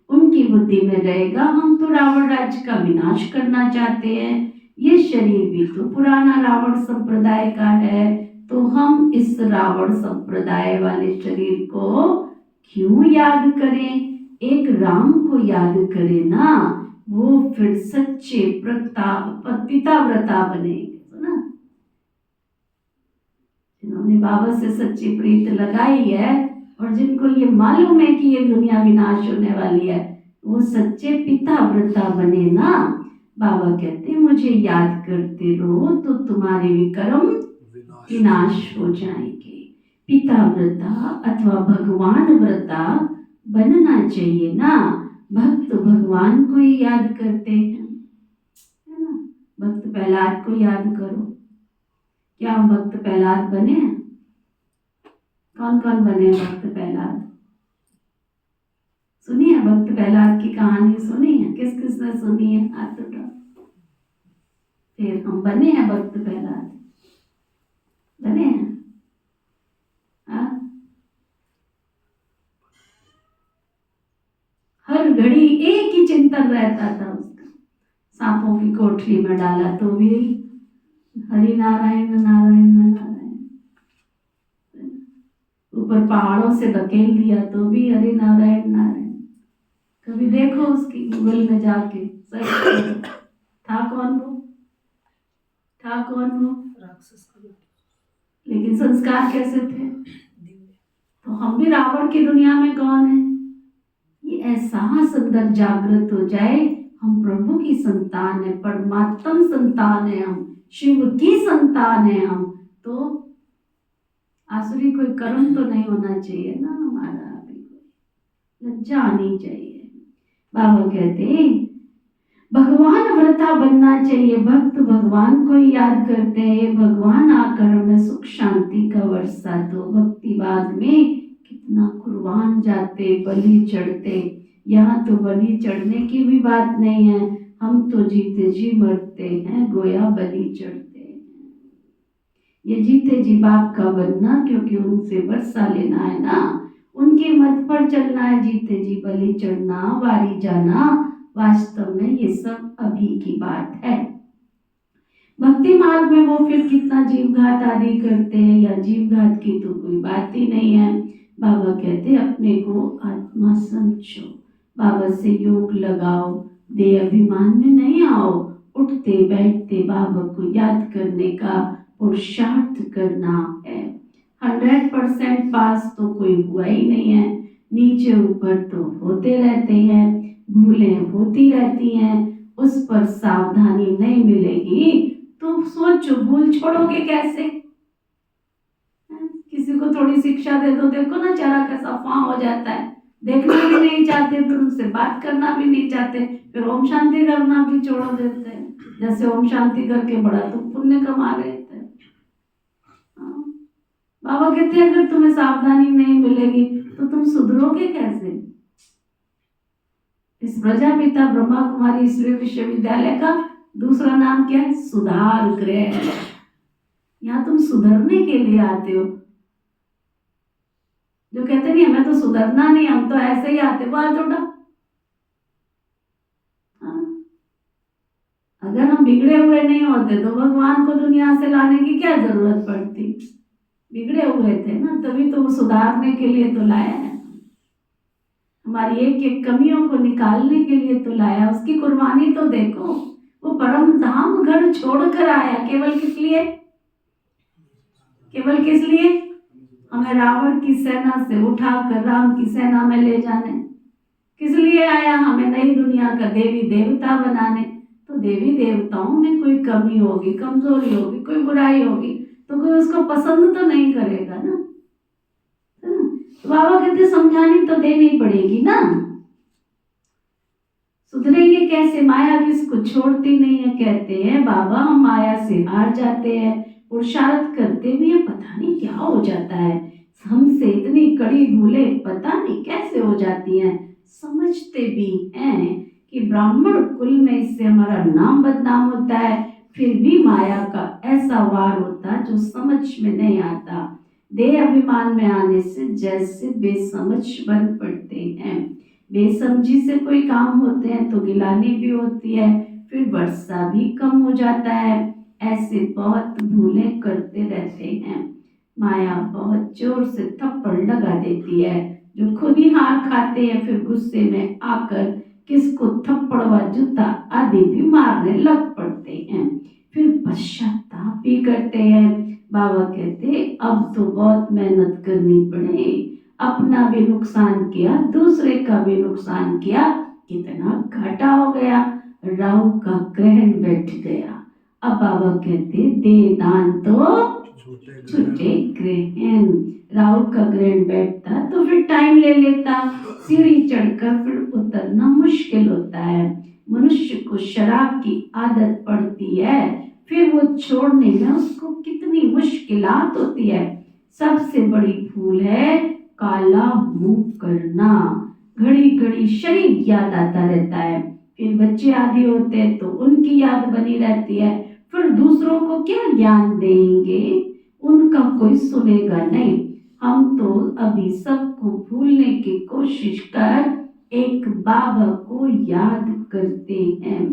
उनकी बुद्धि में रहेगा हम तो रावण राज्य का विनाश करना चाहते हैं, ये शरीर भी तो पुराना रावण संप्रदाय का है, तो हम इस रावण संप्रदाय वाले शरीर को क्यों याद करें? एक राम को याद करें ना, वो फिर सच्चे पिताव्रता बनेंगे। सुना, जिन्होंने बाबा से सच्ची प्रीत लगाई है और जिनको ये मालूम है कि ये दुनिया विनाश होने वाली है, वो सच्चे पिताव्रता बने ना। बाबा कहते हैं मुझे याद करते रहो तो तुम्हारे विक्रम विनाश हो जाएंगे। पिताव्रता अथवा भगवान व्रता बनना चाहिए ना। भक्त भगवान को ही याद करते हैं, है ना। भक्त प्रहलाद को याद करो। क्या हम भक्त प्रहलाद बने हैं? कौन कौन बने हैं भक्त प्रहलाद? सुनी है भक्त प्रहलाद की कहानी? सुनी है? किस किस ने सुनी है? हाथ उठाओ। फिर हम बने हैं भक्त प्रहलाद? बने हैं? हर घड़ी एक ही चिंतन रहता था उसका। सांपों की कोठरी में डाला तो भी हरि नारायण नारायण नारायण, ऊपर पहाड़ों से धकेल दिया तो भी हरि नारायण नारायण। कभी देखो उसकी गूगल में जाके सर्च करो, था कौन वो? था कौन वो? राक्षस का रूप, लेकिन संस्कार कैसे थे? दिव्य। तो हम भी रावण की दुनिया में कौन है? ये एहसास अंदर जागृत हो जाए, हम प्रभु की संतान है, परमात्म संतान है, हम शिव की संतान है हम, तो आसुरी कोई कर्म तो नहीं होना चाहिए ना हमारा, अभी कोई लज्जा आनी चाहिए। बाबा कहते भगवान व्रता बनना चाहिए। भक्त भगवान को ही याद करते हैं, भगवान आकर हमें सुख शांति का वर्षा दो। भक्तिवाद में कितना कुर्बान जाते, बलि चढ़ते। यहाँ तो बलि चढ़ने की भी बात नहीं है, हम तो जीते जी मरते हैं, गोया बलि चढ़ते हैं। ये जीते जी बाप का बनना, क्योंकि उनसे वर्षा लेना है ना, उनके मत पर चलना है। जीते जी बलि चढ़ना, वारी जाना, वास्तव में ये सब अभी की बात है। भक्ति मार्ग में वो फिर कितना जीव घात आदि करते हैं, या जीव घात की तो कोई बात ही नहीं है। बाबा कहते हैं अपने को आत्मा समझो, बाबा से योग लगाओ, देह अभिमान में नहीं आओ, उठते बैठते बाबा को याद करने का पुरुषार्थ करना है। 100% पास तो कोई हुआ ही नहीं है, नीचे ऊपर तो होते रहते हैं, भूलें होती रहती हैं, उस पर सावधानी नहीं मिलेगी तो सोचो भूल छोड़ोगे कैसे। किसी को थोड़ी शिक्षा दे दो, देखो ना चेहरा कैसा फां हो जाता है, देखना भी नहीं चाहते, फिर उनसे बात करना भी नहीं चाहते, फिर ओम शांति करना भी छोड़ देते हैं, जैसे ओम शांति करके बड़ा तुम पुण्य कमा रहे थे। बाबा कहते हैं अगर तुम्हें सावधानी नहीं मिलेगी तो तुम सुधरोगे कैसे। इस प्रजापिता ब्रह्मा कुमारी ईश्वरीय विश्वविद्यालय का दूसरा नाम क्या है? सुधार गृह। यहाँ तुम सुधरने के लिए आते हो। जो कहते नहीं हमें तो सुधरना नहीं, हम तो ऐसे ही आते, वो हाथ उठा। अगर हम बिगड़े हुए नहीं होते तो भगवान को दुनिया से लाने की क्या जरूरत पड़ती। बिगड़े हुए थे ना, तभी तो वो सुधारने के लिए तो लाया है, हमारी एक एक कमियों को निकालने के लिए तो लाया। उसकी कुर्बानी तो देखो, वो परम धाम घर छोड़कर आया, केवल किस लिए? केवल किस लिए? हमें रावण की सेना से उठाकर राम की सेना में ले जाने। किस लिए आया? हमें नई दुनिया का देवी देवता बनाने। तो देवी देवताओं में कोई कमी होगी, कमजोरी होगी, कोई बुराई होगी तो कोई उसको पसंद तो नहीं करेगा ना। तो बाबा कहते समझानी तो देनी पड़ेगी ना। सुधरेंगे कैसे? माया किसको छोड़ती नहीं है। कहते हैं बाबा हम माया से हार जाते हैं, पुरुषार्थ करते भी हैं, पता नहीं क्या हो जाता है हमसे, इतनी कड़ी भूलें पता नहीं कैसे हो जाती हैं। समझते भी हैं कि ब्राह्मण कुल में इससे हमारा नाम बदनाम होता है, फिर भी माया का ऐसा वार होता जो समझ में नहीं आता। देह अभिमान में आने से जैसे बेसमझ बन पड़ते हैं। बेसमझी से कोई काम होते हैं तो गिलानी भी होती है, फिर वर्षा भी कम हो जाता है। ऐसे बहुत भूलें करते रहते हैं। माया बहुत जोर से थप्पड़ लगा देती है, जो खुद ही हार खाते हैं, फिर गुस्से में आकर किसको थप्पड़ व जूता आदि भी मारने लग पड़ते हैं, फिर पश्चाताप भी करते हैं। बाबा कहते अब तो बहुत मेहनत करनी पड़े, अपना भी नुकसान किया, दूसरे का भी नुकसान किया, कितना घाटा हो गया, राहु का ग्रहण बैठ गया। अब बाबा कहते दे दान तो छूटे ग्रहण। राहु का ग्रहण बैठता तो फिर टाइम ले लेता, सीढ़ी चढ़कर फिर उतरना मुश्किल होता है। मनुष्य को शराब की आदत पड़ती है, फिर वो छोड़ने में उसको कितनी मुश्किलात होती है। सबसे बड़ी भूल है काला मुंह करना। घड़ी घड़ी शरीर याद आता रहता है, फिर बच्चे आदि होते हैं तो उनकी याद बनी रहती है, फिर दूसरों को क्या ज्ञान देंगे, उनका कोई सुनेगा नहीं। हम तो अभी सबको भूलने की कोशिश कर एक बाबा को याद करते हैं।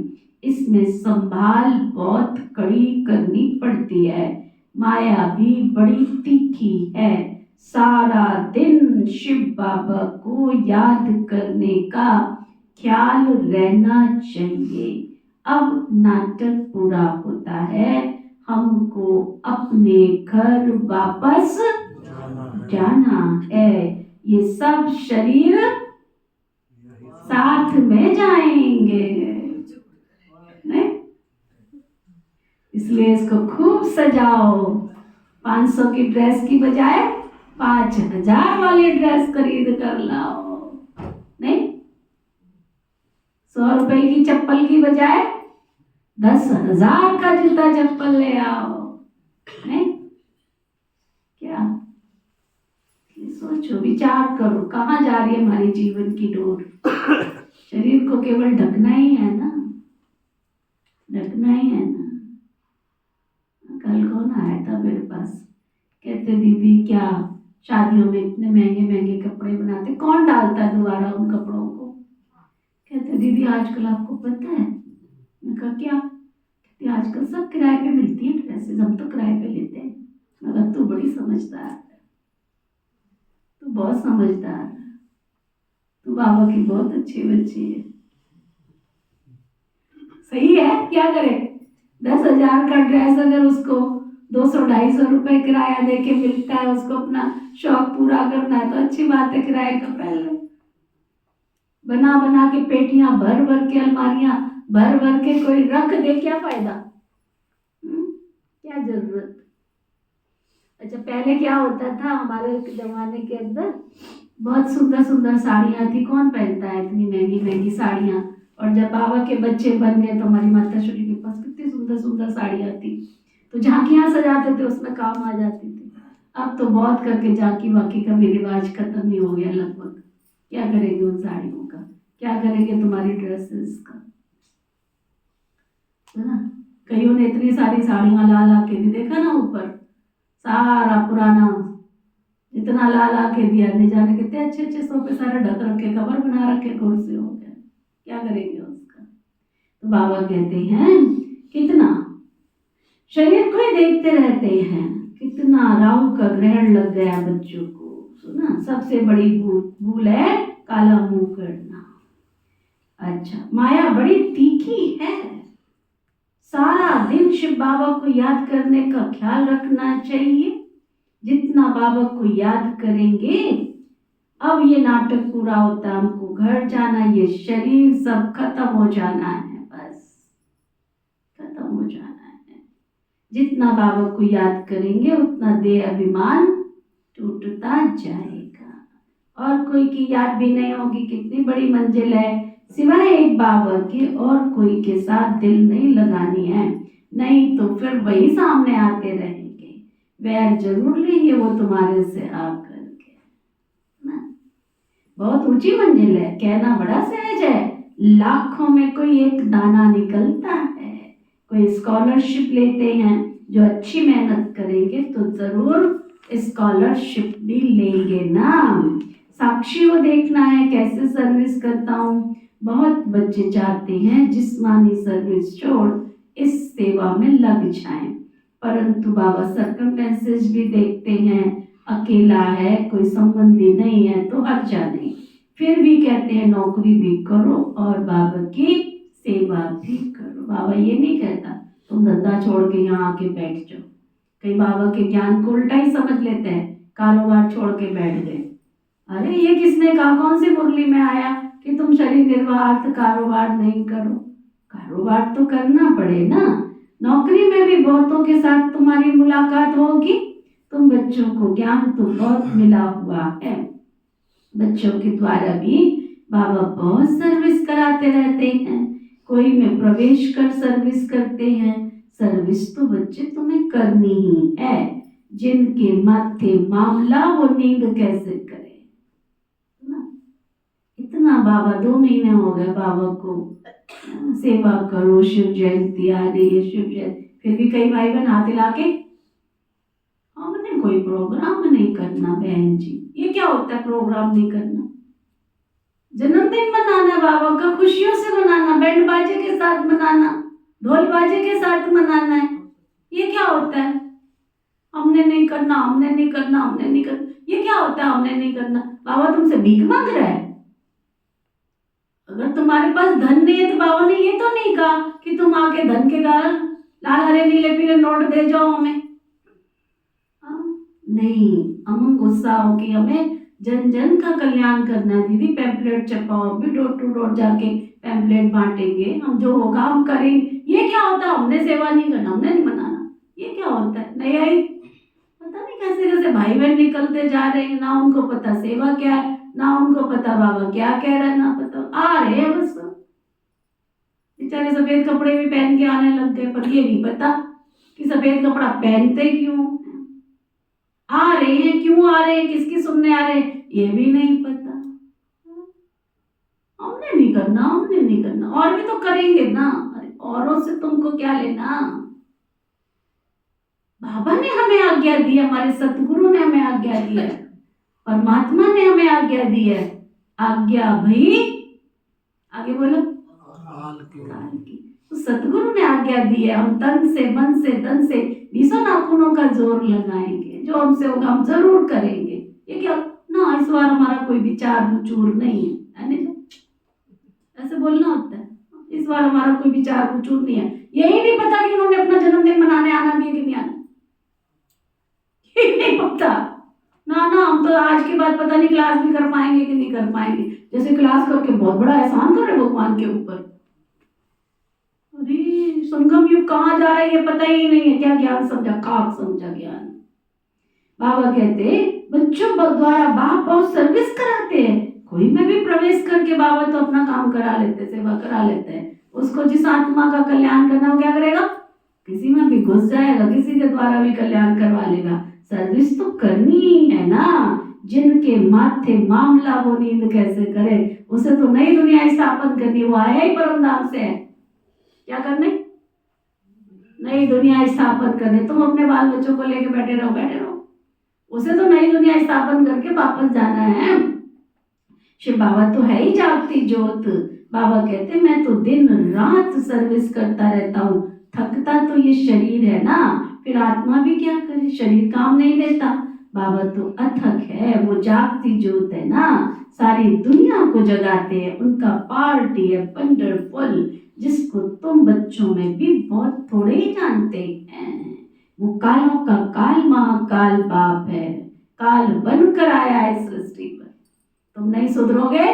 इसमें संभाल बहुत कड़ी करनी पड़ती है। माया भी बड़ी तीखी है। सारा दिन शिव बाबा को याद करने का ख्याल रहना चाहिए। अब नाटक पूरा होता है, हमको अपने घर वापस जाना है। ये सब शरीर साथ में जाएंगे, नहीं? इसलिए इसको खूब सजाओ। 500 की ड्रेस की बजाय 5000 वाली ड्रेस खरीद कर लाओ, नहीं? 100 रुपए की चप्पल की बजाय 10,000 का जूता चप्पल ले आओ, नहीं? क्या सोचो, विचार करो, कहाँ जा रही है हमारी जीवन की डोर। शरीर को केवल ढकना ही है ना, ढकना ही है ना। कल कौन आया था मेरे पास, कहते दीदी क्या शादियों में इतने महंगे महंगे कपड़े बनाते, कौन डालता है दोबारा उन कपड़ों को। कहते दीदी आजकल आपको पता है। मैं कहा क्या? तो आजकल सब किराए पे मिलती है ड्रेसेस, हम तो किराए पे लेते हैं। मगर तू बड़ी समझदार है, तू बहुत समझदार है, तू बाबा की बहुत अच्छी बच्ची है। सही है, क्या करे, 10,000 का ड्रेस अगर उसको 200-250 रुपए किराया देके मिलता है, उसको अपना शौक पूरा करना है तो अच्छी बात है, किराए का पहन ले। बना बना के पेटियां भर भर के, अलमारियां भर भर के कोई रख दे, क्या फायदा? क्या जरूरत? अच्छा, पहले क्या होता था हमारे जमाने के अंदर, बहुत सुंदर सुंदर साड़ियां थी, कौन पहनता है इतनी महंगी महंगी साड़ियां। और जब बाबा के बच्चे बन गए तो हमारी माता श्री के पास कितनी सुंदर सुंदर साड़ियां थी, तो झांकियां सजाते थे, उसमें काम आ जाती थी। अब तो बहुत करके झांकी वाकी का भी रिवाज खत्म ही हो गया लगभग। क्या करेंगे उन साड़ियों का, क्या करेंगे तुम्हारी ड्रेसेस का, है ना? कईयों ने इतनी सारी साड़ियां ला ला के दी, देखा ना ऊपर सारा पुराना जितना ला ला के दिया, नहीं जाने कितने अच्छे अच्छे सोफे सारे ढक रखे, कवर बना रखे, कुर्सी हो गया, क्या करेंगे उसका? तो बाबा कहते हैं कितना शरीर को ही देखते रहते हैं, कितना राहु का ग्रहण लग गया बच्चों को। सुना, सबसे बड़ी भूल है काला मुंह करना। अच्छा, माया बड़ी तीखी है, सारा दिन शिव बाबा को याद करने का ख्याल रखना चाहिए। जितना बाबा को याद करेंगे, अब ये नाटक पूरा होता है, हमको घर जाना, ये शरीर सब खत्म हो जाना है, बस खत्म हो जाना है। जितना बाबा को याद करेंगे उतना देह अभिमान टूटता जाएगा और कोई की याद भी नहीं होगी। कितनी बड़ी मंजिल है, सिवाय एक बाबा के और कोई के साथ दिल नहीं लगानी है, नहीं तो फिर वही सामने आते रहेंगे, वैर जरूर लेंगे वो तुम्हारे से आप करके ना। बहुत ऊंची मंजिल है, कहना बड़ा सहज है, लाखों में कोई एक दाना निकलता है। कोई स्कॉलरशिप लेते हैं, जो अच्छी मेहनत करेंगे तो जरूर स्कॉलरशिप भी लेंगे ना। साक्षी को देखना है कैसे सर्विस करता हूँ। बहुत बच्चे चाहते हैं जिस्मानी सर्विस छोड़ इस सेवा में लग जाएं, परंतु बाबा सर्कमस्टेंसेस भी देखते हैं, अकेला है, कोई संबंधी नहीं है तो हर्जा नहीं, फिर भी कहते हैं नौकरी भी करो और बाबा की सेवा भी करो। बाबा ये नहीं कहता तुम धंधा छोड़ के यहाँ आके बैठ जाओ। कई बाबा के ज्ञान को उल्टा ही समझ लेते हैं, कारोबार छोड़ के बैठ गए। अरे ये किसने कहा, कौन सी मुरली में आया कि तुम शरीर निर्वाह अर्थ कारोबार नहीं करो? कारोबार तो करना पड़े ना। नौकरी में भी बहुतों के साथ तुम्हारी मुलाकात होगी, तुम बच्चों को ज्ञान तो बहुत मिला हुआ है, बच्चों के द्वारा भी बाबा बहुत सर्विस कराते रहते हैं, कोई में प्रवेश कर सर्विस करते हैं। सर्विस तो बच्चे तुम्हें करनी ही है, जिनके माथे मामला वो नींद कैसे करे ना। इतना बाबा 2 महीने हो गए बाबा को सेवा करो, शिव जयंती आ रही है, शिव जयंती, फिर भी कई भाई बहन हाथ हिला के हमने कोई प्रोग्राम नहीं करना। बहन जी ये क्या होता है प्रोग्राम नहीं करना? जन्मदिन मनाना बाबा का, खुशियों से मनाना, बैंड बाजे के साथ मनाना, ढोल बाजे के साथ मनाना है, ये क्या होता है? हमने नहीं करना, हमने नहीं करना, हमने नहीं करना, ये क्या होता है हमने नहीं करना? बाबा तुमसे भीख मांग रहा है? अगर तुम्हारे पास धन नहीं है तो बाबा ने ये तो नहीं कहा कि तुम आके धन के कारण लाल हरे नीले पीले नोट दे जाओ हमें। नहीं, हम गुस्सा हो कि हमें जन जन का कल्याण करना है। दीदी पैम्पलेट छपाओ, भी डोर टू डोर जाके पैम्पलेट बांटेंगे, हम जो होगा हम करेंगे। ये क्या होता है हमने सेवा नहीं करना, हमने नहीं मनाना, ये क्या होता है? नहीं आई, पता नहीं कैसे कैसे भाई बहन निकलते जा रहे हैं, ना उनको पता सेवा क्या है, ना उनको पता बाबा क्या कह रहा है, ना पता, आ रहे हैं बस। बेचारे सफेद कपड़े भी पहन के आने लग गए, पर ये नहीं पता कि सफेद कपड़ा पहनते क्यों, आ रहे हैं क्यों आ रहे हैं, किसकी सुनने आ रहे हैं, ये भी नहीं पता। हमने नहीं करना, हमने नहीं करना, और भी तो करेंगे ना। अरे औरों से तुमको क्या लेना? बाबा ने हमें आज्ञा दी है, हमारे सतगुरु ने हमें आज्ञा दी है, परमात्मा ने हमें आज्ञा दी है। आज्ञा भाई, आगे बोलो, काल की। तो सतगुरु ने आज्ञा दी है, हम तन से मन से धन से 20 नाखूनों का जोर लगाएंगे, जो हमसे होगा हम जरूर करेंगे। ये क्या ना, इस बार हमारा कोई विचार चूर नहीं है ना, ऐसे बोलना होता है, इस बार हमारा कोई विचार चूर नहीं है। यही नहीं पता कि उन्होंने अपना जन्मदिन मनाने आना भी है कि नहीं आना, यही नहीं पता ना। हम तो आज के बाद पता नहीं क्लास भी कर पाएंगे कि नहीं कर पाएंगे, जैसे क्लास करके बहुत बड़ा एहसान कर रहे भगवान के ऊपर। अरे संगम युग कहाँ जा रहा है ये पता ही नहीं है, क्या ज्ञान समझा, खाक समझा ज्ञान। बाबा कहते बच्चों द्वारा बाप बहुत सर्विस कराते हैं, कोई में भी प्रवेश करके बाबा तो अपना काम करा लेते, सेवा करा लेते हैं। उसको जिस आत्मा का कल्याण करना वो क्या करेगा, किसी में भी घुस जाएगा, किसी के द्वारा भी कल्याण करवा लेगा। सर्विस तो करनी ही है ना, जिनके माथे मामला वो नींद कैसे करे, उसे तो नई दुनिया स्थापन करनी, वो आया ही परम धाम से है, क्या करने, नई दुनिया स्थापन करने। तुम अपने बाल बच्चों को लेके बैठे रहो, उसे तो नई दुनिया स्थापन करके वापस जाना है। शिव बाबा तो है ही जागती ज्योत। बाबा कहते मैं तो दिन रात सर्विस करता रहता हूँ, थकता तो ये शरीर है ना, फिर आत्मा भी क्या करे, शरीर काम नहीं देता। बाबा तो अथक है, वो जागती ज्योत है ना, सारी दुनिया को जगाते हैं, उनका पार्टी है वंडरफुल, जिसको तुम बच्चों में भी बहुत थोड़े ही जानते हैं। वो कालों का काल महाकाल बाप है, काल बनकर आया है सृष्टि पर। तुम नहीं सुधरोगे,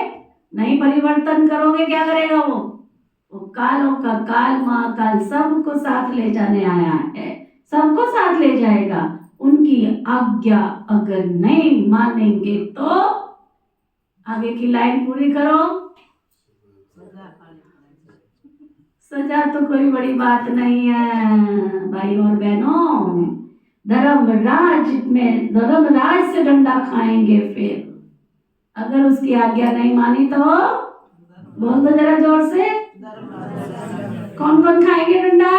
नहीं परिवर्तन करोगे, क्या करेगा वो कालों का काल महाकाल सबको साथ ले जाने आया है, सबको साथ ले जाएगा। उनकी आज्ञा अगर नहीं मानेंगे तो आगे की लाइन पूरी करो, सजा तो कोई बड़ी बात नहीं है भाई और बहनों। धर्मराज से डंडा खाएंगे, फिर अगर उसकी आज्ञा नहीं मानी तो बोल दो जरा जोर से, कौन कौन खाएंगे डंडा,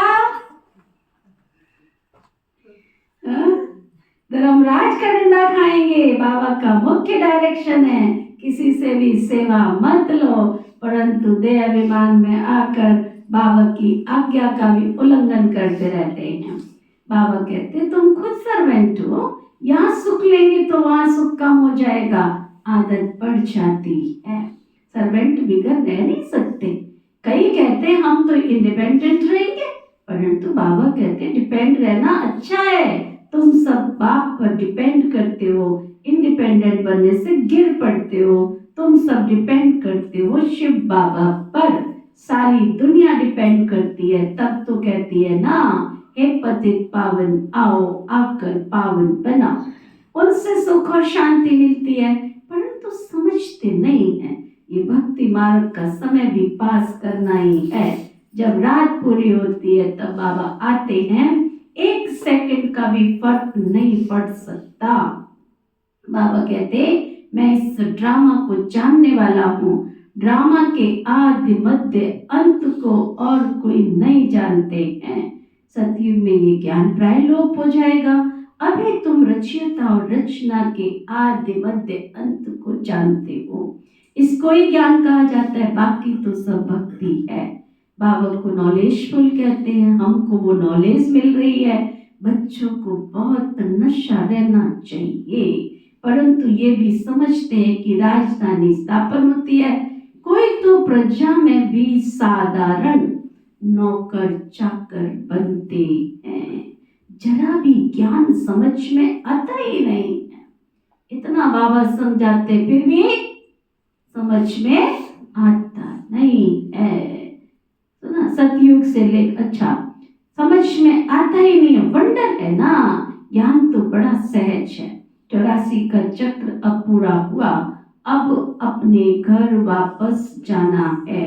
धर्मराज का डंडा खाएंगे। बाबा का मुख्य डायरेक्शन है किसी से भी सेवा मत लो, परंतु देह अभिमान में आकर बाबा की आज्ञा का भी उल्लंघन करते रहते हैं। बाबा कहते तुम खुद सर्वेंट हो, यहाँ सुख लेंगे तो वहाँ सुख कम हो जाएगा, आदत पड़ जाती है। सर्वेंट बिगड़ रह नहीं सकते। कई कहते हम तो इंडिपेंडेंट रहेंगे, परंतु बाबा कहते डिपेंड रहना अच्छा है। तुम सब बाप पर डिपेंड करते हो, इंडिपेंडेंट बनने से गिर पड़ते हो। तुम सब डिपेंड करते हो शिव बाबा पर, सारी दुनिया डिपेंड करती है। तब तो कहती है ना, हे पतित पावन आओ आकर पावन बनाओ। उनसे सुख और शांति मिलती है, परंतु समझते नहीं है ये भक्ति मार्ग का समय भी पास करना ही है। जब रात पूरी होती है तब बाबा आते हैं, 1 सेकंड का भी फर्क नहीं पड़ सकता। बाबा कहते मैं इस ड्रामा को जानने वाला हूँ, ड्रामा के आदि मध्य अंत को और कोई नहीं जानते हैं। सतयुग में ये ज्ञान प्राय लोप हो जाएगा। अभी तुम रचयिता और रचना के आदि मध्य अंत को जानते हो, इसको ही ज्ञान कहा जाता है, बाकी तो सब भक्ति है। बाबा को नॉलेजफुल कहते हैं, हमको वो नॉलेज मिल रही है। बच्चों को बहुत नशा रहना चाहिए, परंतु ये भी समझते हैं कि राजधानी स्थापन होती है, कोई तो प्रजा में भी साधारण नौकर चाकर बनते हैं। जरा भी ज्ञान समझ में आता ही नहीं है। इतना बाबा समझाते फिर भी समझ में आता नहीं है। सुना, सतयुग से लेकर अच्छा समझ में आता ही नहीं है। वंडर है ना, ज्ञान तो बड़ा सहज है। 84 का चक्र अब पूरा हुआ, अब अपने घर वापस जाना है।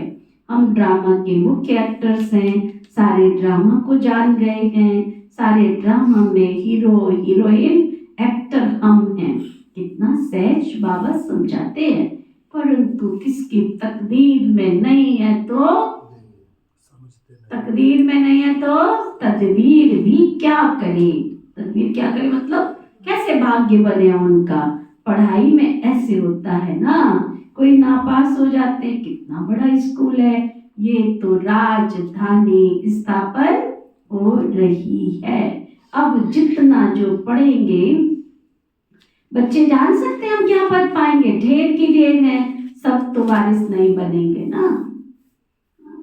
हम ड्रामा के मुख्य एक्टर्स हैं, सारे ड्रामा को जान गए हैं, सारे ड्रामा में हीरो हीरोइन एक्टर हम हैं। कितना सहज बाबा समझाते हैं, परंतु किसकी तकदीर में नहीं है तो तकदीर में नहीं है तो तदबीर भी क्या करे। तदबीर क्या करे मतलब कैसे भाग्य बने उनका। पढ़ाई में ऐसे होता है ना, कोई नापास हो जाते, कितना बड़ा स्कूल है, ये तो राजधानी स्थापन हो रही है। अब जितना जो पढ़ेंगे, बच्चे जान सकते हैं हम क्या पढ़ पाएंगे। ढेर की ढेर है, सब तो वारिस नहीं बनेंगे ना।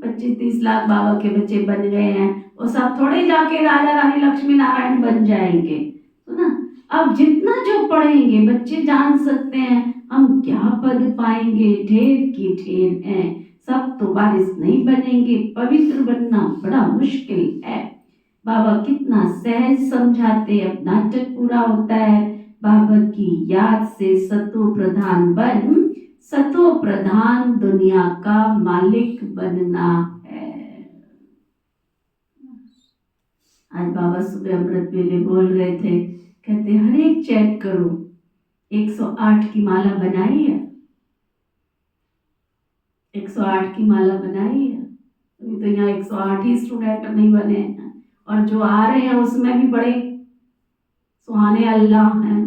25-30 लाख बाबा के बच्चे बन गए हैं, वो सब थोड़े जाके राजा रानी लक्ष्मी नारायण बन जाएंगे, तो ना। अब जितना जो पढ़ेंगे बच्चे जान सकते हैं हम क्या पद पाएंगे। ढेर की ढेर है, सब तो वारिस नहीं बनेंगे। पवित्र बनना बड़ा मुश्किल है। बाबा कितना सहज समझाते, अब नाटक पूरा होता है। बाबा की याद से सतो प्रधान बन, सतो प्रधान दुनिया का मालिक बनना है। आज बाबा सुबह अमृत वेले बोल रहे थे, कहते हर एक चेक करो 108 की माला बनाई है, 108 की माला बनाई है। अभी तो यहाँ 108 ही स्टूडेंट नहीं बने हैं, और जो आ रहे हैं उसमें भी बड़े सुहाने अल्लाह हैं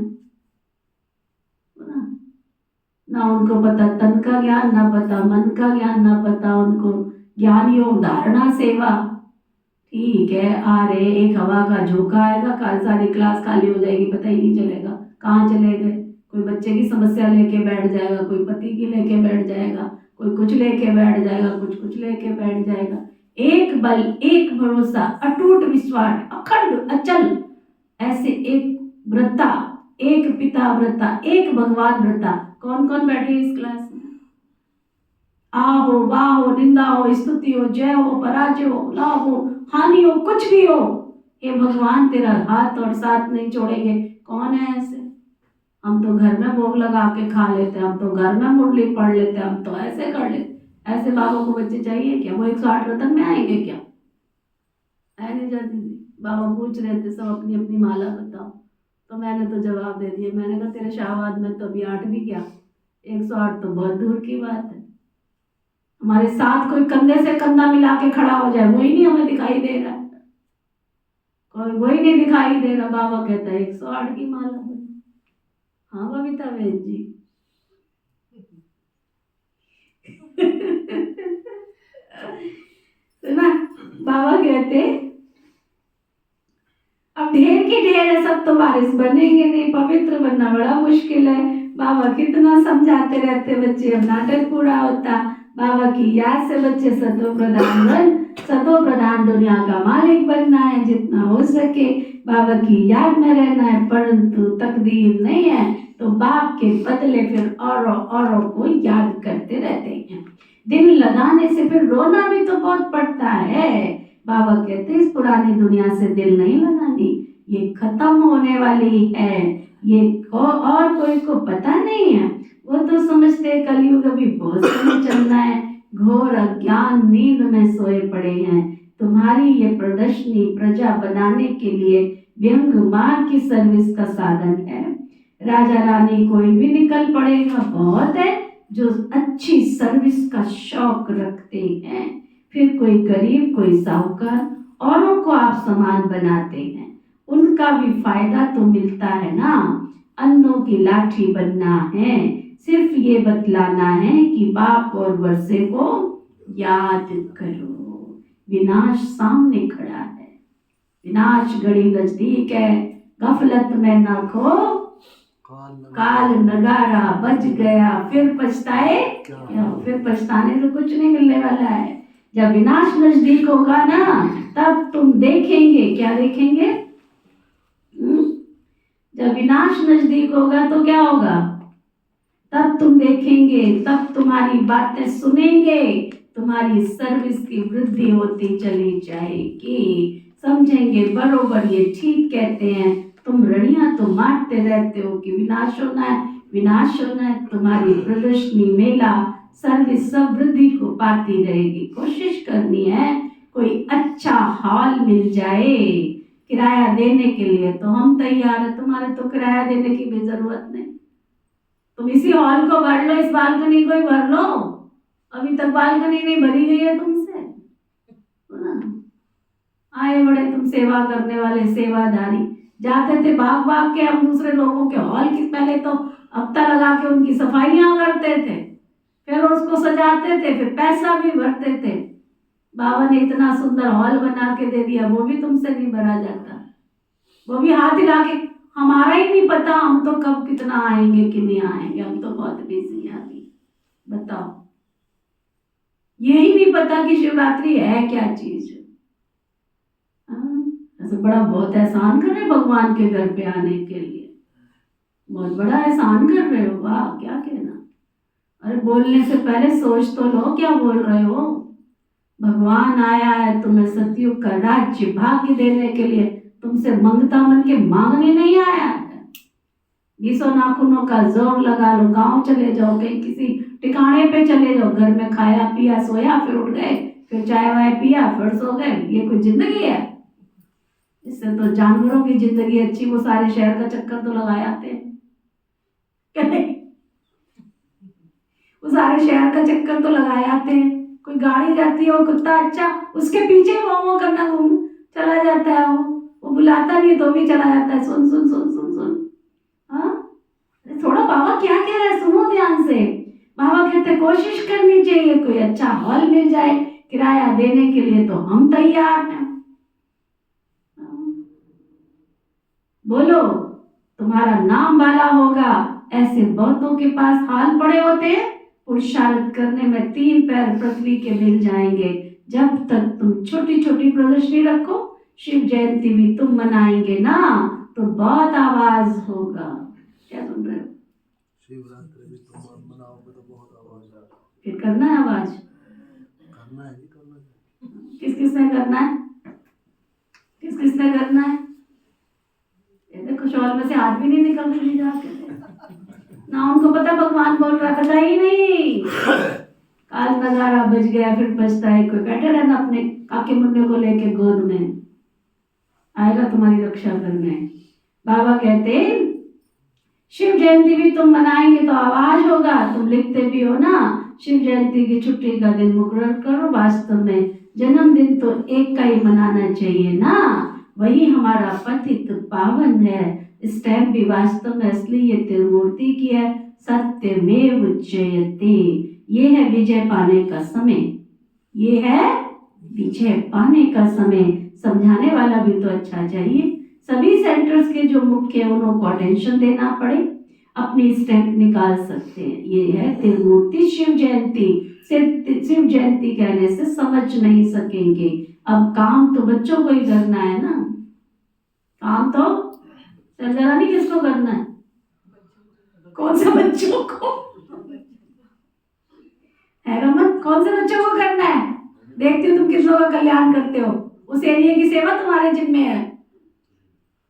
ना। उनको पता तन का ज्ञान, ना पता मन का ज्ञान, ना पता उनको ज्ञान योग धारणा सेवा। ठीक है, आ रहे, एक हवा का झोंका आएगा, कल सारी क्लास खाली हो जाएगी, पता ही नहीं चलेगा कहाँ चले गए। कोई बच्चे की समस्या लेके बैठ जाएगा, कोई पति की लेके बैठ जाएगा, कोई कुछ लेके बैठ जाएगा, कुछ लेके बैठ जाएगा। एक बल, एक भरोसा, अटूट विश्वास, अखंड अचल, ऐसे एक व्रता, एक पिता व्रता, एक भगवान व्रता। कौन कौन बैठे इस क्लास में? आ हो, वाह हो, निंदा हो, स्तुति हो, जय हो, पराजय हो, लाभ हो, हानि हो, कुछ भी हो, ये भगवान तेरा हाथ और साथ नहीं छोड़ेंगे। कौन है ऐसे? हम तो घर में भोग लगा के खा लेते, हम तो घर में मुरली पढ़ लेते, हम तो ऐसे कर लेते। ऐसे बाबा को बच्चे चाहिए क्या? वो 108 रतन में आएंगे क्या? है नहीं जाती थी। बाबा पूछ रहे थे सब अपनी अपनी माला बताओ, तो मैंने तो जवाब दे दिया। मैंने कहा तेरे शाहबाद में तो अभी 8 भी क्या, 108 तो बहुत दूर की बात है। हमारे साथ कोई कंधे से कंधा मिला के खड़ा हो जाए, वही नहीं हमें दिखाई दे रहा है, कोई वही नहीं दिखाई दे रहा। बाबा कहता है 108 की माला बनी। हाँ बबीता बहन जी। तो ना बाबा कहते अब ढेर की ढेर है, सब तो वारिस बनेंगे नहीं, पवित्र बनना बड़ा मुश्किल है। बाबा कितना समझाते रहते बच्चे, अब नाटक पूरा होता। बाबा की याद से बच्चे सतो प्रधान बन, सतो प्रधान दुनिया का मालिक बनना है। जितना हो सके बाबा की याद में रहना है, परंतु तकदीर नहीं है तो बाप के बदले फिर औरों को याद करते रहते हैं। दिल लगाने से फिर रोना भी तो बहुत पड़ता है। बाबा कहते इस पुरानी दुनिया से दिल नहीं लगानी, ये खत्म होने वाली है। ये और कोई को पता नहीं है, वो तो समझते कलयुग अभी बहुत समय चलना है। घोर अज्ञान नींद में सोए पड़े हैं। तुम्हारी ये प्रदर्शनी प्रजा बनाने के लिए व्यंग मार्ग की सर्विस का साधन है। राजा रानी कोई भी निकल पड़ेगा, बहुत है जो अच्छी सर्विस का शौक रखते हैं। फिर कोई गरीब, कोई साहूकार, औरों को आप समान बनाते हैं, उनका भी फायदा तो मिलता है ना। अंधों की लाठी बनना है, सिर्फ ये बतलाना है कि बाप और वर्षे को याद करो। विनाश सामने खड़ा है, विनाश घड़ी नजदीक है। गफलत में न खो, काल नगारा बज गया, फिर पछताए क्या? फिर पछताने से कुछ नहीं मिलने वाला है। जब विनाश नजदीक होगा ना, तब तुम देखेंगे। क्या देखेंगे? जब विनाश नजदीक होगा तो क्या होगा? तब तुम देखेंगे, तब तुम्हारी बातें सुनेंगे, तुम्हारी सर्विस की वृद्धि होती चली जाएगी। समझेंगे बरोबर, ये ठीक कहते हैं। तुम रणियां तो मारते रहते हो कि विनाश होना है, विनाश होना है। तुम्हारी प्रदर्शनी, मेला, सर्विस सब वृद्धि को पाती रहेगी। कोशिश करनी है कोई अच्छा हॉल मिल जाए किराया देने के लिए, तो हम तैयार है। तुम्हारे तो किराया देने की भी जरूरत नहीं, तुम इसी हॉल को भर लो, इस बालकनी को ही भर लो। अभी तक बालकनी नहीं भरी गई है तुमसे, आए बड़े तुम सेवा करने वाले सेवादारी। जाते थे भाग भाग के हम दूसरे लोगों के हॉल की, पहले तो हफ्ता लगा के उनकी सफाइयां करते थे, फिर उसको सजाते थे, फिर पैसा भी भरते थे। बाबा ने इतना सुंदर हॉल बना के दे दिया, वो भी तुमसे नहीं भरा जाता। वो भी हाथ हिला के, हमारा ही नहीं पता हम तो कब कितना आएंगे कि नहीं आएंगे, हम तो बहुत बिजी हैं अभी। बताओ, यही नहीं पता कि शिवरात्रि है क्या चीज। ऐसे बड़ा बहुत एहसान कर रहे हो भगवान के घर पे आने के लिए, बहुत बड़ा एहसान कर रहे हो। वाह, क्या कहना। अरे बोलने से पहले सोच तो लो क्या बोल रहे हो। भगवान आया है तुम्हें सतयुग का राज्य भाग्य देने के लिए, तुमसे मंगता मन के मांगने नहीं आया है। 20 नाखूनों का जोर लगा लो, गांव चले जाओ, कहीं किसी ठिकाने पे चले जाओ, घर में खाया पिया सोया, फिर उठ गए, फिर चाय वाय पिया, फिर सो गए। ये कोई जिंदगी है? इससे तो जानवरों की जिंदगी अच्छी। वो सारे शहर का चक्कर तो लगाए आते हैं, वो सारे शहर का चक्कर तो लगाए आते हैं। कोई गाड़ी जाती है, वो कुत्ता अच्छा, उसके पीछे वो करना घूम चला जाता है। वो बुलाता नहीं तो भी चला जाता है, सुन सुन सुन सुन सुन। हाँ, थोड़ा बाबा क्या कह रहे हैं सुनो ध्यान से। बाबा कहते कोशिश करनी चाहिए, कोई अच्छा हॉल मिल जाए किराया देने के लिए तो हम तैयार हैं। बोलो, तुम्हारा नाम वाला होगा। ऐसे बहुतों के पास हाल पड़े होते हैं, पुरुषार्थ करने में 3 पैर पृथ्वी के मिल जाएंगे। जब तक तुम छोटी छोटी प्रदर्शनी रखो, शिव जयंती भी तुम मनाएंगे ना तो बहुत आवाज होगा। क्या सुन रहे हो? शिवरात्रि भी तुम मनाओगे तो बहुत आवाज आता है। फिर करना है आवाज, करना है, नहीं करना है। किस किसने करना है? किस किसने करना है? ये देखो शॉल में से हाथ भी नहीं निकल रही जाके ना, उनको पता भगवान बोल रहा है, पता ही नहीं। काल नगारा बज गया, फिर बजता है। कोई बैठे रहना अपने काके मुन्ने को लेके गोद में, आएगा तुम्हारी रक्षा करने। बाबा कहते शिव जयंती भी तुम मनाएंगे तो आवाज होगा। तुम लिखते भी हो ना, शिव जयंती की छुट्टी का दिन मुकर्रर करो। वास्तव में जन्मदिन तो एक का ही मनाना चाहिए ना, वही हमारा पतित पावन है। स्टैम्प भी वास्तव में असली ये त्रिमूर्ति की है। सत्यमेव जयते, ये है विजय पाने का समय, ये है विजय पाने का समय। समझाने वाला भी तो अच्छा चाहिए। सभी सेंटर्स के जो मुख्य हैं उनको अटेंशन देना पड़े, अपनी स्टैम्प निकाल सकते हैं। ये है त्रिमूर्ति शिव जयंती। सिर्फ शिव जयंती कहने से समझ नहीं सकेंगे। अब काम तो बच्चों को ही करना है ना, काम तो जरा नहीं किसको करना है? कौन से बच्चों को है रमन? कौन से बच्चों को करना है? देखती हो तुम किसों का कल्याण करते हो, उस एरिया की सेवा तुम्हारे जिम्मे है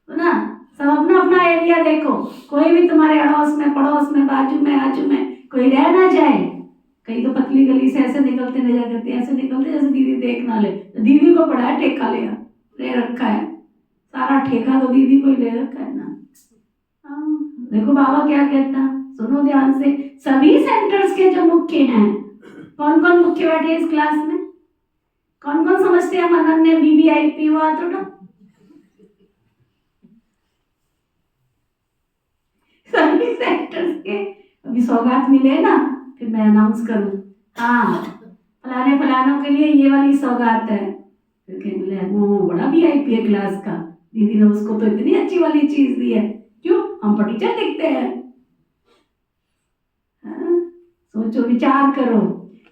ना। सब अपना अपना एरिया देखो, कोई भी तुम्हारे अड़ोस में पड़ोस में बाजू में आजू में कोई रह ना जाए। कहीं तो पतली गली से ऐसे निकलते नजर करते हैं, ऐसे निकलते जैसे दीदी देख ना ले। दीदी को पड़ा है ठेका ले रखा है, सारा ठेका तो दीदी को ही ले रखा है ना। देखो बाबा क्या कहता, सुनो ध्यान से। सभी सेंटर्स के जो मुख्य हैं, कौन कौन मुख्य बैठे इस क्लास में? कौन कौन समझते हैं अनन्य वीवीआईपी हुआ? तो सभी सेक्टर्स के अभी सौगात मिले ना, फिर मैं अनाउंस करूं, हाँ फलाने फलानों के लिए ये वाली सौगात है। फिर कहने वो बड़ा वीआईपी है क्लास का, दीदी ने उसको तो इतनी अच्छी वाली चीज दी है। क्यों? हम टीचर दिखते हैं। हाँ? सोचो, विचार करो।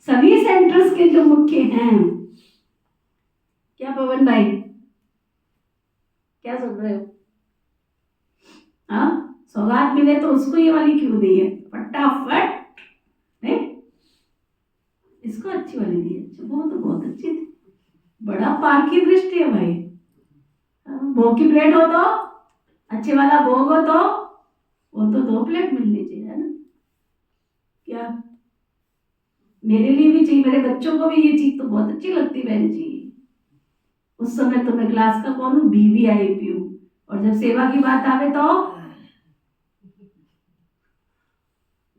सभी सेंटर्स के जो मुख्य हैं, क्या पवन भाई क्या सुन रहे हो? हाँ, सौगात मिले तो उसको ये वाली क्यों दी है? फटाफट नहीं, इसको अच्छी वाली दी है। बहुत अच्छी थी, बड़ा पार की दृष्टि है भाई। भोग की प्लेट हो तो अच्छे वाला भोग हो तो वो तो 2 प्लेट मिलनी चाहिए, है ना? क्या मेरे लिए भी चाहिए, मेरे बच्चों को भी ये चीज तो बहुत अच्छी लगती बहन जी। उस समय तो मैं क्लास का कौन हूँ? वीवीआईपी हूँ। और जब सेवा की बात आवे तो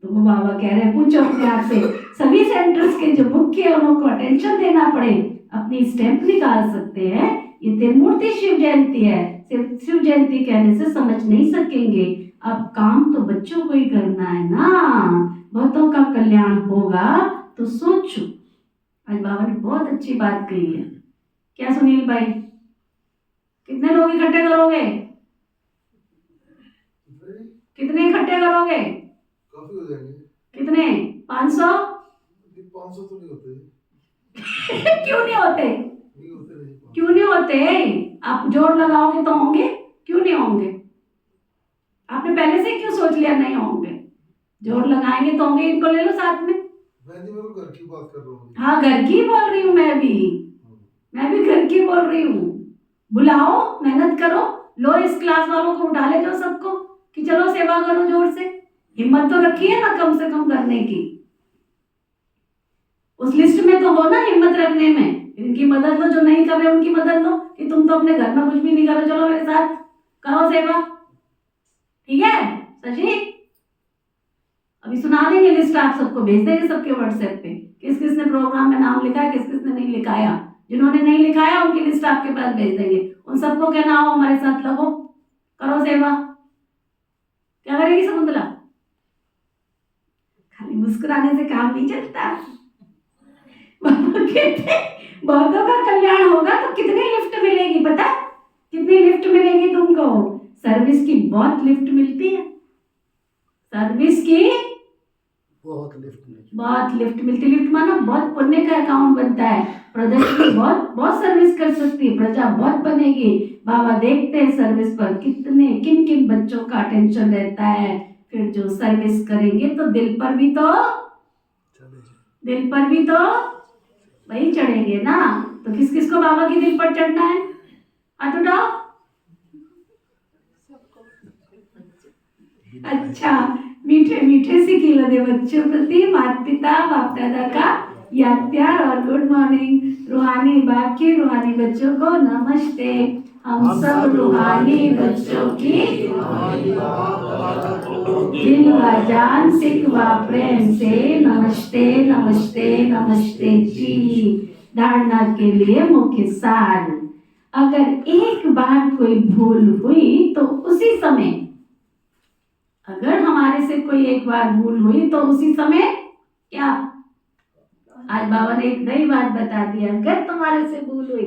वो बाबा कह रहे हैं, पूछो अपने आप से। सभी सेंटर्स के जो मुख्य है उनको अटेंशन देना पड़े, अपनी स्टैम्प निकाल सकते हैं। ये त्रिमूर्ति शिव जयंती है, सिर्फ शिव जयंती कहने से समझ नहीं सकेंगे। अब काम तो बच्चों को ही करना है ना, बहुतों का कल्याण होगा। तो सोचो, आज बाबा ने बहुत अच्छी बात कही है। क्या सुनील भाई, कितने लोग इकट्ठे करोगे? कितने इकट्ठे करोगे? काफी हो जाएंगे। कितने? 500? 500 तो नहीं होते। क्यों नहीं होते? नहीं होते, नहीं। क्यों नहीं होते? आप जोर लगाओगे तो होंगे, क्यों नहीं होंगे? आपने पहले से क्यों सोच लिया नहीं होंगे? जोर लगाएंगे तो होंगे। इनको ले लो साथ में। मैं जी, मैं तो घर की बात कर रहा हूँ। हाँ, घर की बोल रही हूँ मैं भी घर की बोल रही हूँ। बुलाओ, मेहनत करो, लो इस क्लास वालों को उठा ले जाओ सबको कि चलो सेवा करो जोर से। हिम्मत तो रखी है ना कम से कम करने की। उस लिस्ट में तो हो ना हिम्मत रखने में। इनकी मदद लो, जो नहीं कर रहे उनकी मदद लो कि तुम तो अपने घर में कुछ भी नहीं करो, चलो मेरे साथ करो सेवा। ठीक है शशि? अभी सुना देंगे लिस्ट, आप सबको भेज देंगे सबके व्हाट्सएप पे किस किस ने प्रोग्राम में नाम लिखा है, किस किस ने नहीं लिखाया। जिन्होंने नहीं लिखाया उनकी लिस्ट आपके पास भेज देंगे। उन सबको कहना आओ हमारे साथ, लगो करो सेवा। क्या करेगी शकुंतला? खाली मुस्कुराने से काम नहीं चलता। बहुतों का कल्याण होगा तो कितनी लिफ्ट मिलेगी पता? कितनी लिफ्ट मिलेगी तुमको? सर्विस की बहुत लिफ्ट मिलती है। सर्विस की बहुत लिफ्ट मिलती। लिफ्ट माना बहुत पुण्य का अकाउंट बनता है। प्रजा की बहुत सर्विस कर सकती है, प्रजा बहुत बनेगी। बाबा देखते हैं सर्विस पर कितने किन किन बच्चों का अटेंशन रहता है। फिर जो सर्विस करेंगे तो दिल पर भी तो वही चढ़ेंगे ना। तो किस किस को बाबा की दिल पर चढ़ना है? हाथ उठाओ। अच्छा, मीठे मीठे से खिलौने बच्चों प्रति माता पिता बाप दादा का याद प्यार और गुड मॉर्निंग। रूहानी बाप के रूहानी बच्चों को नमस्ते। हम सब रूहानी बच्चों की दिल व जान सिख व प्रेम से नमस्ते नमस्ते नमस्ते जी। धारणा के लिए मुख्य सार। अगर एक बार कोई भूल हुई तो उसी समय, अगर हमारे से कोई एक बार भूल हुई तो उसी समय क्या? आज बाबा ने एक नई बात बता दी। अगर तुम्हारे से भूल हुई,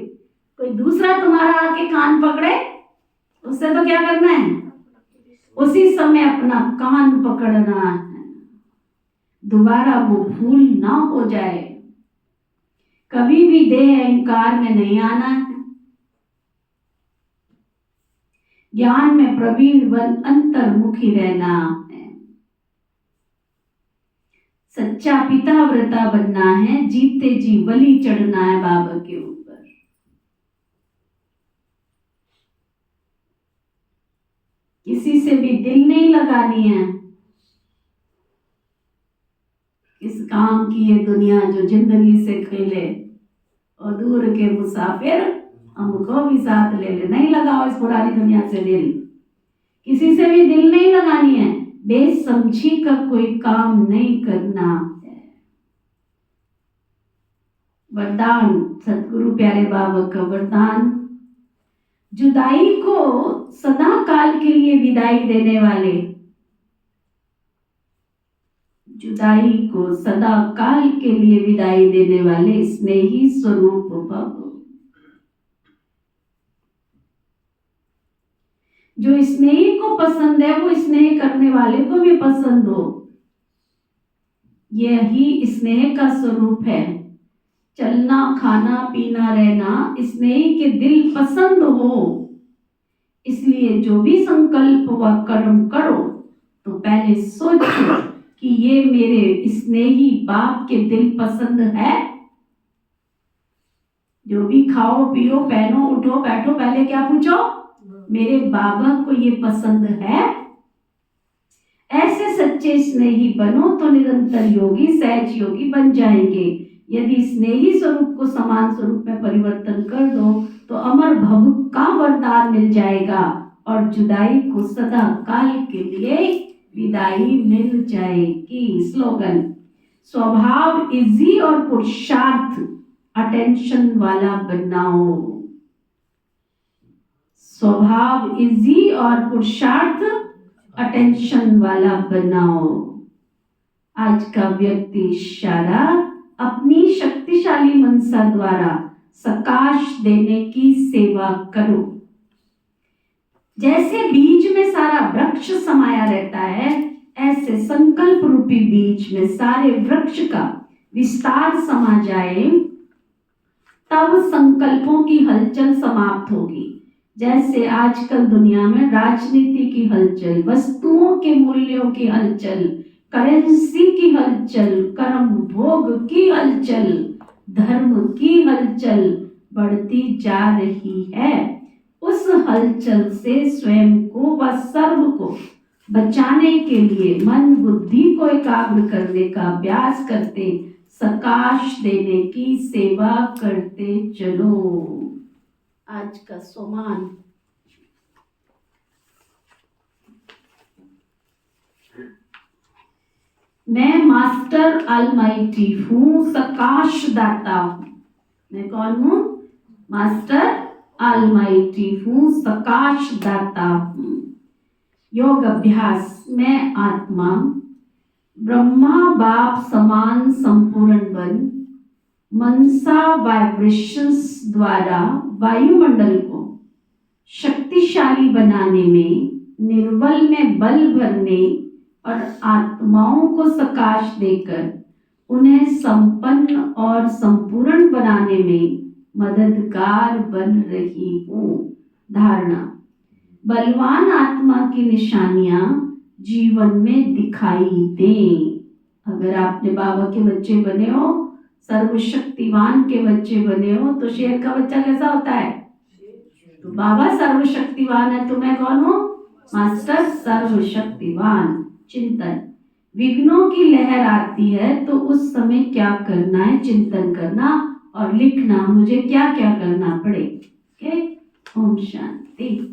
कोई दूसरा तुम्हारा आके कान पकड़े, उससे तो क्या करना है? उसी समय अपना कान पकड़ना है। दोबारा वो भूल ना हो जाए। कभी भी देह अहंकार में नहीं आना है। ज्ञान में प्रवीण वन अंतर्मुखी रहना है। सच्चा पिता व्रता बनना है। जीते जी बलि चढ़ना है बाबा के ऊपर। किसी से भी दिल नहीं लगानी है। किस काम की ये दुनिया जो जिंदगी से खेले, और दूर के मुसाफिर हमको भी साथ ले ले। नहीं लगाओ इस पुरानी दुनिया से दिल। किसी से भी दिल नहीं लगानी है। बेसमझी का कोई काम नहीं करना है। वरदान सतगुरु प्यारे बाबा का वरदान। जुदाई को सदा काल के लिए विदाई देने वाले, जुदाई को सदा काल के लिए विदाई देने वाले स्नेही स्वरूप भव। जो स्नेही को पसंद है वो स्नेह करने वाले को भी पसंद हो। यही स्नेह का स्वरूप है। चलना खाना पीना रहना स्नेही के दिल पसंद हो। इसलिए जो भी संकल्प व कर्म करो तो पहले सोचो कि ये मेरे स्नेही बाप के दिल पसंद है। जो भी खाओ पियो पहनो उठो बैठो, पहले क्या पूछो? मेरे बाबा को ये पसंद है? ऐसे सच्चे स्नेही बनो तो निरंतर योगी सहज योगी बन जाएंगे। यदि स्नेही स्वरूप को समान स्वरूप में परिवर्तन कर दो तो अमर भव का वरदान मिल जाएगा और जुदाई को सदा काल के लिए विदाई मिल जाएगी। स्लोगन। स्वभाव इजी और पुरुषार्थ अटेंशन वाला बनाओ। स्वभाव इजी और पुरुषार्थ अटेंशन वाला बनाओ। आज का व्यक्ति इशारा अपनी शक्तिशाली शक्तिशाली मनसा द्वारा सकाश देने की सेवा करो। जैसे बीज में सारा वृक्ष समाया रहता है, ऐसे संकल्प रूपी बीज में सारे वृक्ष का विस्तार समा जाए, तब संकल्पों की हलचल समाप्त होगी। जैसे आजकल दुनिया में राजनीति की हलचल, वस्तुओं के मूल्यों की हलचल, करेंसी की हलचल, कर्म भोग की हलचल, धर्म की हलचल बढ़ती जा रही है, उस हलचल से स्वयं को व सर्व को बचाने के लिए मन बुद्धि को एकाग्र करने का अभ्यास करते सकाश देने की सेवा करते चलो। आज का सोमान। मैं मास्टर अलमाइटी हूँ, सकाश दाता हूँ। मैं कौन हूँ? मास्टर अलमाइटी हूँ, सकाश दाता हूँ। योग अभ्यास। मैं आत्मा ब्रह्मा बाप समान संपूर्ण बन मनसा वाइब्रेशंस द्वारा वायुमंडल को शक्तिशाली बनाने में, निर्बल में बल भरने और आत्माओं को सकाश देकर उन्हें संपन्न और संपूर्ण बनाने में मददगार बन रही हूँ। धारणा। बलवान आत्मा की निशानियां जीवन में दिखाई दें। अगर आपने बाबा के बच्चे बने हो, सर्वशक्तिवान के बच्चे बने हो, तो शेर का बच्चा कैसा होता है? तो बाबा सर्वशक्तिवान है, तो मैं कौन हूँ? मास्टर सर्वशक्तिवान। चिंतन। विघ्नों की लहर आती है तो उस समय क्या करना है? चिंतन करना और लिखना मुझे क्या क्या करना पड़े। ओम शांति।